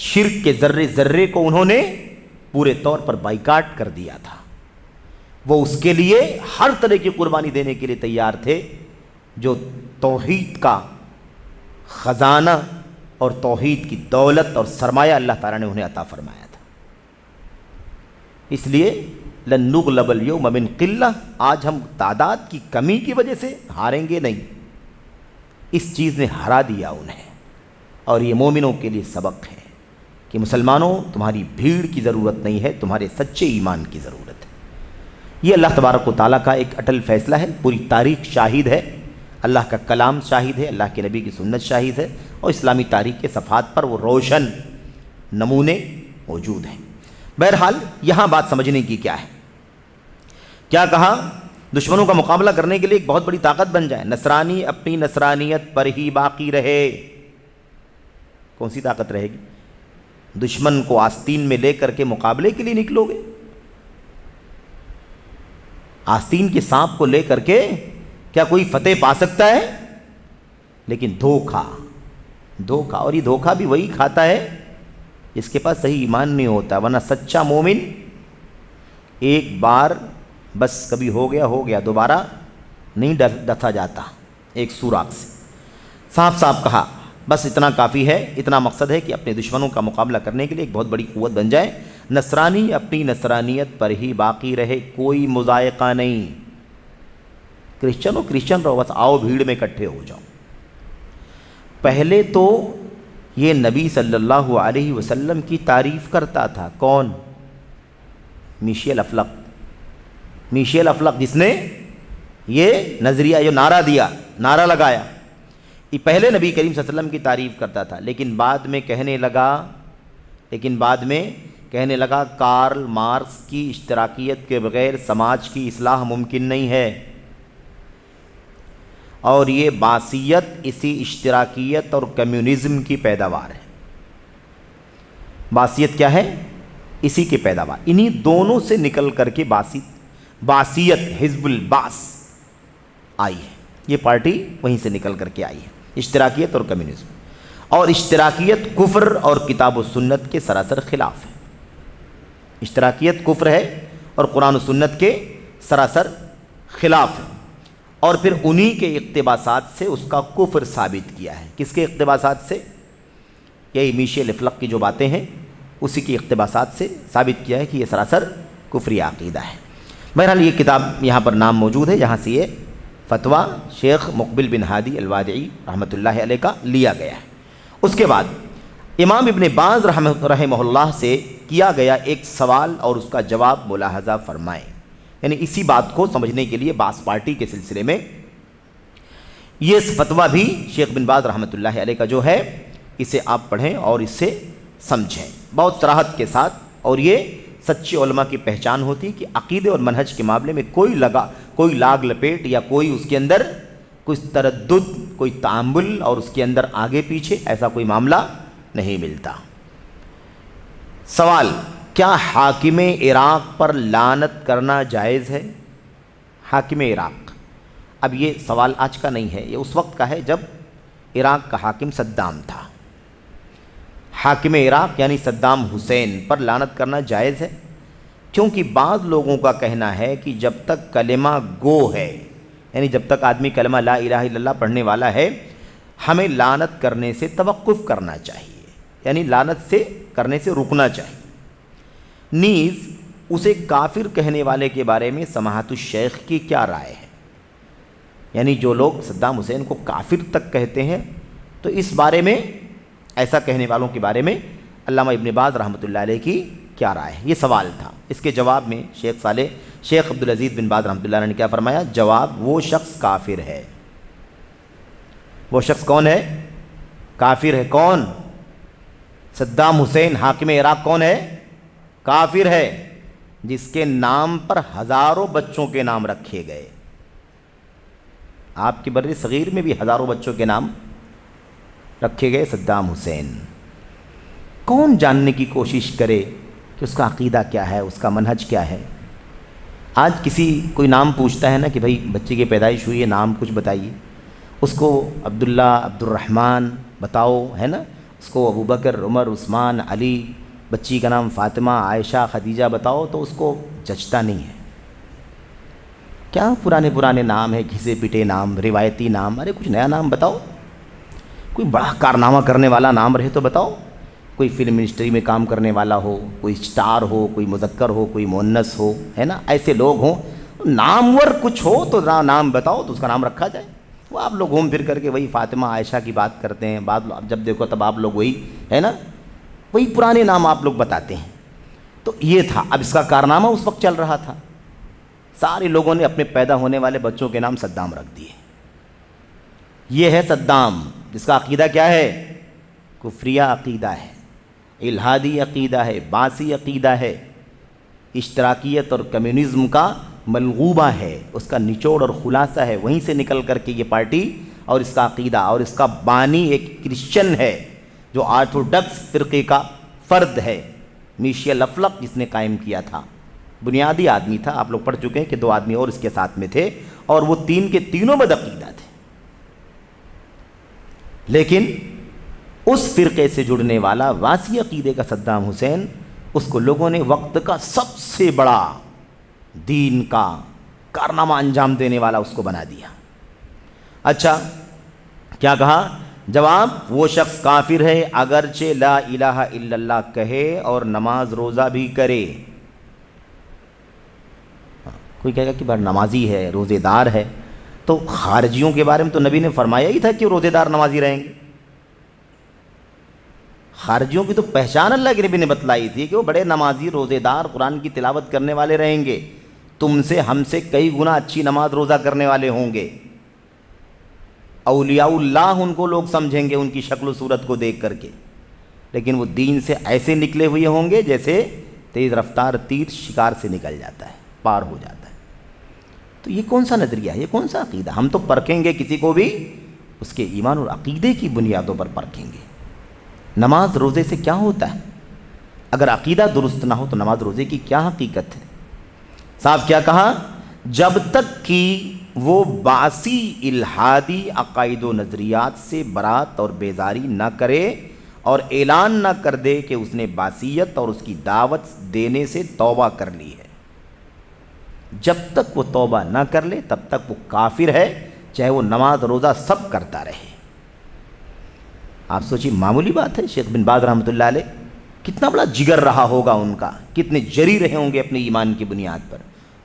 شرک کے ذرے ذرے کو انہوں نے پورے طور پر بائیکاٹ کر دیا تھا۔ وہ اس کے لیے ہر طرح کی قربانی دینے کے لیے تیار تھے جو توحید کا خزانہ اور توحید کی دولت اور سرمایہ اللہ تعالیٰ نے انہیں عطا فرمایا تھا۔ اس لیے لن نغلب اليوم من قلہ، آج ہم تعداد کی کمی کی وجہ سے ہاریں گے نہیں، اس چیز نے ہرا دیا انہیں۔ اور یہ مومنوں کے لیے سبق ہے کہ مسلمانوں، تمہاری بھیڑ کی ضرورت نہیں ہے، تمہارے سچے ایمان کی ضرورت ہے۔ یہ اللہ تبارک و تعالیٰ کا ایک اٹل فیصلہ ہے، پوری تاریخ شاہد ہے، اللہ کا کلام شاہد ہے، اللہ کے نبی کی سنت شاہد ہے، اور اسلامی تاریخ کے صفحات پر وہ روشن نمونے موجود ہیں۔ بہرحال یہاں بات سمجھنے کی کیا ہے؟ کیا کہا؟ دشمنوں کا مقابلہ کرنے کے لیے ایک بہت بڑی طاقت بن جائے، نصرانی اپنی نصرانیت پر ہی باقی رہے۔ کون سی طاقت رہے گی؟ دشمن کو آستین میں لے کر کے مقابلے کے لیے نکلو گے؟ آستین کے سانپ کو لے کر کے کیا کوئی فتح پا سکتا ہے؟ لیکن دھوکہ، اور یہ دھوکہ بھی وہی کھاتا ہے جس کے پاس صحیح ایمان نہیں ہوتا، ورنہ سچا مومن ایک بار بس کبھی ہو گیا، دوبارہ نہیں ڈسا جاتا ایک سوراخ سے۔ صاف صاف کہا، بس اتنا کافی ہے، اتنا مقصد ہے کہ اپنے دشمنوں کا مقابلہ کرنے کے لیے ایک بہت بڑی قوت بن جائے۔ نصرانی اپنی نصرانیت پر ہی باقی رہے، کوئی مضائقہ نہیں۔ کرسچن رہو، بس آؤ بھیڑ میں اکٹھے ہو جاؤ۔ پہلے تو یہ نبی صلی اللہ علیہ وسلم کی تعریف کرتا تھا، کون؟ میشیل افلق، جس نے یہ نظریہ، یہ نعرہ لگایا، یہ پہلے نبی کریم صلی اللہ علیہ وسلم کی تعریف کرتا تھا، لیکن بعد میں کہنے لگا کارل مارکس کی اشتراکیت کے بغیر سماج کی اصلاح ممکن نہیں ہے، اور یہ باسیت اسی اشتراکیت اور کمیونزم کی پیداوار ہے۔ باسیت کیا ہے؟ اسی کی پیداوار، انہی دونوں سے نکل کر کے باسیت حزب الباس آئی ہے، یہ پارٹی وہیں سے نکل کر کے آئی ہے، اشتراکیت اور کمیونزم۔ اور اشتراکیت کفر اور کتاب و سنت کے سراسر خلاف ہے۔ اشتراکیت کفر ہے اور قرآن و سنت کے سراسر خلاف ہے، اور پھر انہی کے اقتباسات سے اس کا کفر ثابت کیا ہے۔ کس کے اقتباسات سے؟ یہی میشیل افلق کی جو باتیں ہیں اسی کی اقتباسات سے ثابت کیا ہے کہ یہ سراسر کفری عقیدہ ہے۔ بہرحال یہ کتاب یہاں پر نام موجود ہے، یہاں سے یہ فتویٰ شیخ مقبل بن ہادی الوادعی رحمۃ اللہ علیہ کا لیا گیا ہے۔ اس کے بعد امام ابن باز رحمہ اللہ سے کیا گیا ایک سوال اور اس کا جواب ملاحظہ فرمائیں، یعنی اسی بات کو سمجھنے کے لیے باس پارٹی کے سلسلے میں یہ فتویٰ بھی شیخ بن باز رحمۃ اللہ علیہ کا جو ہے اسے آپ پڑھیں اور اس سے سمجھیں بہت صراحت کے ساتھ۔ اور یہ سچے علماء کی پہچان ہوتی کہ عقیدے اور منہج کے معاملے میں کوئی لاگ لپیٹ یا کوئی اس کے اندر کوئی تردد، کوئی تعامل اور اس کے اندر آگے پیچھے ایسا کوئی معاملہ نہیں ملتا۔ سوال، کیا حاکم عراق پر لعنت کرنا جائز ہے؟ حاکم عراق، اب یہ سوال آج کا نہیں ہے، یہ اس وقت کا ہے جب عراق کا حاکم صدام تھا۔ حاکم عراق یعنی صدام حسین پر لعنت کرنا جائز ہے، کیونکہ بعض لوگوں کا کہنا ہے کہ جب تک کلمہ گو ہے، یعنی جب تک آدمی کلمہ لا الہ الا اللہ پڑھنے والا ہے، ہمیں لعنت کرنے سے توقف کرنا چاہیے، یعنی لعنت سے کرنے سے رکنا چاہیے۔ نیز اسے کافر کہنے والے کے بارے میں سماحت الشیخ کی کیا رائے ہے؟ یعنی جو لوگ صدام حسین کو کافر تک کہتے ہیں، تو اس بارے میں، ایسا کہنے والوں کے بارے میں علامہ ابن باز رحمۃ اللہ علیہ کی کیا رائے ہے؟ یہ سوال تھا۔ اس کے جواب میں شیخ عبدالعزیز بن باز رحمۃ اللہ علیہ نے کیا فرمایا؟ جواب، وہ شخص کافر ہے۔ وہ شخص کون ہے؟ کافر ہے۔ کون؟ صدام حسین حاکم عراق کون ہے؟ کافر ہے، جس کے نام پر ہزاروں بچوں کے نام رکھے گئے۔ آپ کے بر صغیر میں بھی ہزاروں بچوں کے نام رکھے گئے صدام حسین۔ کون جاننے کی کوشش کرے کہ اس کا عقیدہ کیا ہے، اس کا منہج کیا ہے؟ آج کوئی نام پوچھتا ہے نا کہ بھائی بچے کی پیدائش ہوئی ہے، نام کچھ بتائیے، اس کو عبداللہ، عبد الرحمن بتاؤ، ہے نا، اس کو ابوبکر، عمر، عثمان، علی، بچی کا نام فاطمہ، عائشہ، خدیجہ بتاؤ، تو اس کو جچتا نہیں ہے۔ کیا پرانے نام ہے، گھسے پٹے نام، روایتی نام، ارے کچھ نیا نام بتاؤ، کوئی بڑا کارنامہ کرنے والا نام رہے تو بتاؤ، کوئی فلم منسٹری میں کام کرنے والا ہو، کوئی اسٹار ہو، کوئی مذکر ہو، کوئی مؤنث ہو، ہے نا، ایسے لوگ ہوں، نامور کچھ ہو تو نام بتاؤ تو اس کا نام رکھا جائے۔ وہ آپ لوگ گھوم پھر کر کے وہی فاطمہ، عائشہ کی بات کرتے ہیں، جب دیکھو تب آپ لوگ وہی، ہے نا، وہی پرانے نام آپ لوگ بتاتے ہیں۔ تو یہ تھا، اب اس کا کارنامہ اس وقت چل رہا تھا، سارے لوگوں نے اپنے پیدا ہونے والے بچوں کے نام صدام رکھ دیے۔ یہ ہے صدام، جس کا عقیدہ کیا ہے؟ کفریہ عقیدہ ہے، الہادی عقیدہ ہے، باسی عقیدہ ہے، اشتراکیت اور کمیونزم کا ملغوبہ ہے، اس کا نچوڑ اور خلاصہ ہے، وہیں سے نکل کر کے یہ پارٹی اور اس کا عقیدہ، اور اس کا بانی ایک کرسچن ہے جو آرتھوڈکس فرقے کا فرد ہے، میشیل افلق، جس نے قائم کیا تھا، بنیادی آدمی تھا۔ آپ لوگ پڑھ چکے ہیں کہ 2 آدمی اور اس کے ساتھ میں تھے، اور وہ 3 کے تینوں بدعقیدہ تھے۔ لیکن اس فرقے سے جڑنے والا واسی عقیدے کا صدام حسین، اس کو لوگوں نے وقت کا سب سے بڑا دین کا کارنامہ انجام دینے والا اس کو بنا دیا۔ اچھا، کیا کہا؟ جواب، وہ شخص کافر ہے اگرچہ لا الہ الا اللہ کہے اور نماز روزہ بھی کرے۔ کوئی کہے گا کہ بھائی نمازی ہے، روزے دار ہے، تو خارجیوں کے بارے میں تو نبی نے فرمایا ہی تھا کہ وہ روزے دار نمازی رہیں گے۔ خارجیوں کی تو پہچان اللہ کے نبی نے بتلائی تھی کہ وہ بڑے نمازی، روزے دار، قرآن کی تلاوت کرنے والے رہیں گے، تم سے، ہم سے کئی گنا اچھی نماز روزہ کرنے والے ہوں گے۔ اولیاء اللہ ان کو لوگ سمجھیں گے ان کی شکل و صورت کو دیکھ کر کے، لیکن وہ دین سے ایسے نکلے ہوئے ہوں گے جیسے تیز رفتار تیر شکار سے نکل جاتا ہے، پار ہو جاتا ہے۔ تو یہ کون سا نظریہ ہے، یہ کون سا عقیدہ؟ ہم تو پرکھیں گے کسی کو بھی اس کے ایمان اور عقیدے کی بنیادوں پر پرکھیں گے۔ نماز روزے سے کیا ہوتا ہے؟ اگر عقیدہ درست نہ ہو تو نماز روزے کی کیا حقیقت ہے؟ صاحب کیا کہا؟ جب تک کہ وہ باسی الہادی عقائد و نظریات سے برات اور بیزاری نہ کرے اور اعلان نہ کر دے کہ اس نے باسیت اور اس کی دعوت دینے سے توبہ کر لی ہے، جب تک وہ توبہ نہ کر لے تب تک وہ کافر ہے، چاہے وہ نماز روزہ سب کرتا رہے۔ آپ سوچیے، معمولی بات ہے؟ شیخ بن باز رحمۃ اللہ علیہ کتنا بڑا جگر رہا ہوگا ان کا، کتنے جری رہے ہوں گے اپنے ایمان کی بنیاد پر۔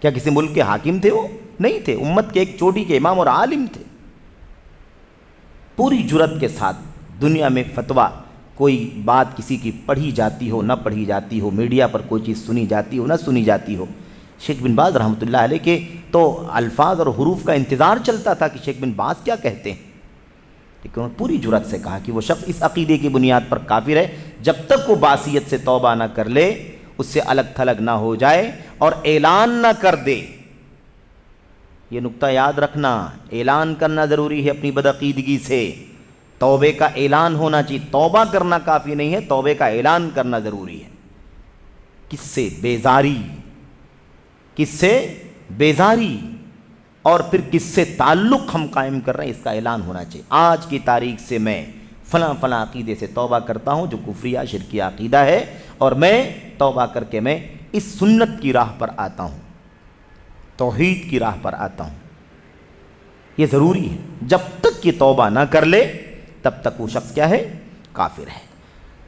کیا کسی ملک کے حاکم تھے؟ وہ نہیں تھے، امت کے ایک چوٹی کے امام اور عالم تھے۔ پوری جرأت کے ساتھ دنیا میں فتویٰ، کوئی بات کسی کی پڑھی جاتی ہو نہ پڑھی جاتی ہو، میڈیا پر کوئی چیز سنی جاتی ہو نہ سنی جاتی ہو، شیخ بن باز رحمۃ اللہ علیہ کے تو الفاظ اور حروف کا انتظار چلتا تھا کہ شیخ بن باز کیا کہتے ہیں، لیکن انہوں نے پوری جرأت سے کہا کہ وہ شخص اس عقیدے کی بنیاد پر کافر ہے جب تک وہ باسیت سے توبہ نہ کر لے، اس سے الگ تھلگ نہ ہو جائے اور اعلان نہ کر دے۔ یہ نقطہ یاد رکھنا، اعلان کرنا ضروری ہے اپنی بدعقیدگی سے، توبے کا اعلان ہونا چاہیے. توبہ کرنا کافی نہیں ہے, توبے کا اعلان کرنا ضروری ہے. کس سے؟ بیزاری. کس سے؟ بیزاری. اور پھر کس سے تعلق ہم قائم کر رہے ہیں, اس کا اعلان ہونا چاہیے. آج کی تاریخ سے میں فلاں فلاں عقیدے سے توبہ کرتا ہوں جو کفریہ شرکیہ عقیدہ ہے, اور میں توبہ کر کے میں اس سنت کی راہ پر آتا ہوں, توحید کی راہ پر آتا ہوں. یہ ضروری ہے. جب تک یہ توبہ نہ کر لے تب تک وہ شخص کیا ہے؟ کافر ہے.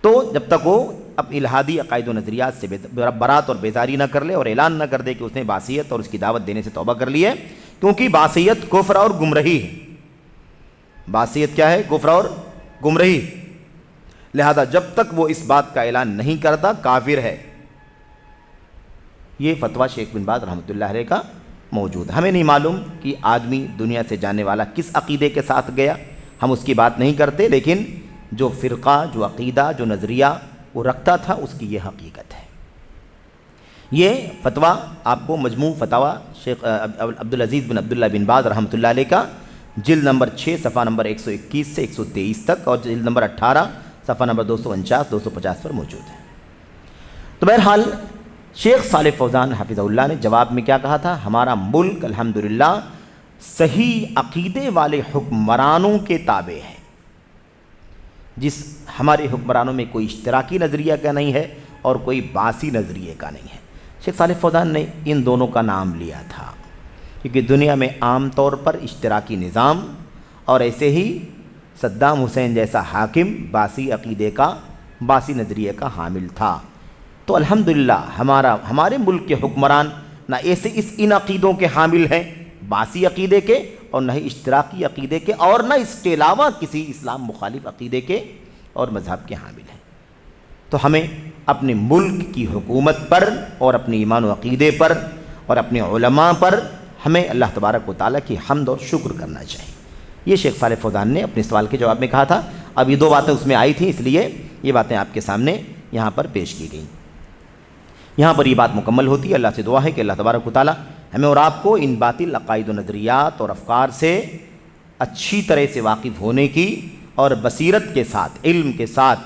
تو جب تک وہ اپنی الہادی عقائد و نظریات سے برات اور بیزاری نہ کر لے اور اعلان نہ کر دے کہ اس نے باصیت اور اس کی دعوت دینے سے توبہ کر لی ہے, کیونکہ باصیت کفر اور گمراہی ہے. باصیت کیا ہے؟ کفر اور گمراہی. لہذا جب تک وہ اس بات کا اعلان نہیں کرتا کافر ہے. یہ فتویٰ شیخ بن باز رحمۃ اللہ علیہ کا موجود ہے. ہمیں نہیں معلوم کہ آدمی دنیا سے جانے والا کس عقیدے کے ساتھ گیا, ہم اس کی بات نہیں کرتے, لیکن جو فرقہ, جو عقیدہ, جو نظریہ وہ رکھتا تھا اس کی یہ حقیقت ہے. یہ فتویٰ آپ کو مجموع فتاویٰ شیخ عبدالعزیز بن عبداللہ بن باز رحمۃ اللہ علیہ کا جلد نمبر 6 صفحہ نمبر 121 سے 123 تک, اور جلد نمبر 18 صفحہ نمبر 249 250 پر موجود ہے. تو بہرحال شیخ صالح فوزان حفظہ اللہ نے جواب میں کیا کہا تھا؟ ہمارا ملک الحمدللہ صحیح عقیدے والے حکمرانوں کے تابع ہے. جس ہمارے حکمرانوں میں کوئی اشتراکی نظریہ کا نہیں ہے اور کوئی باسی نظریے کا نہیں ہے. شیخ صالح فوزان نے ان دونوں کا نام لیا تھا کیونکہ دنیا میں عام طور پر اشتراکی نظام اور ایسے ہی صدام حسین جیسا حاکم باسی عقیدے کا, باسی نظریے کا حامل تھا. تو الحمدللہ ہمارے ملک کے حکمران نہ ایسے ان عقیدوں کے حامل ہیں باسی عقیدے کے, اور نہ ہی اشتراکی عقیدے کے, اور نہ اس کے علاوہ کسی اسلام مخالف عقیدے کے اور مذہب کے حامل ہیں. تو ہمیں اپنے ملک کی حکومت پر اور اپنے ایمان و عقیدے پر اور اپنے علماء پر ہمیں اللہ تبارک و تعالیٰ کی حمد اور شکر کرنا چاہیے. یہ شیخ صالح فوزان نے اپنے سوال کے جواب میں کہا تھا. اب یہ 2 باتیں اس میں آئی تھیں, اس لیے یہ باتیں آپ کے سامنے یہاں پر پیش کی گئیں. یہاں پر یہ بات مکمل ہوتی ہے. اللہ سے دعا ہے کہ اللہ تبارک و تعالیٰ ہمیں اور آپ کو ان باطل عقائد و نظریات اور افکار سے اچھی طرح سے واقف ہونے کی اور بصیرت کے ساتھ, علم کے ساتھ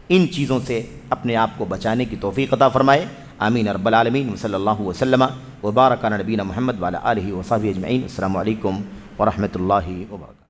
ان چیزوں سے اپنے آپ کو بچانے کی توفیق عطا فرمائے. آمین رب العالمین. وصلی اللہ وسلم وبارک علی نبینا محمد وعلی آلہ وصحبہ اجمعین. السلام علیکم ورحمۃ اللہ وبرکاتہ.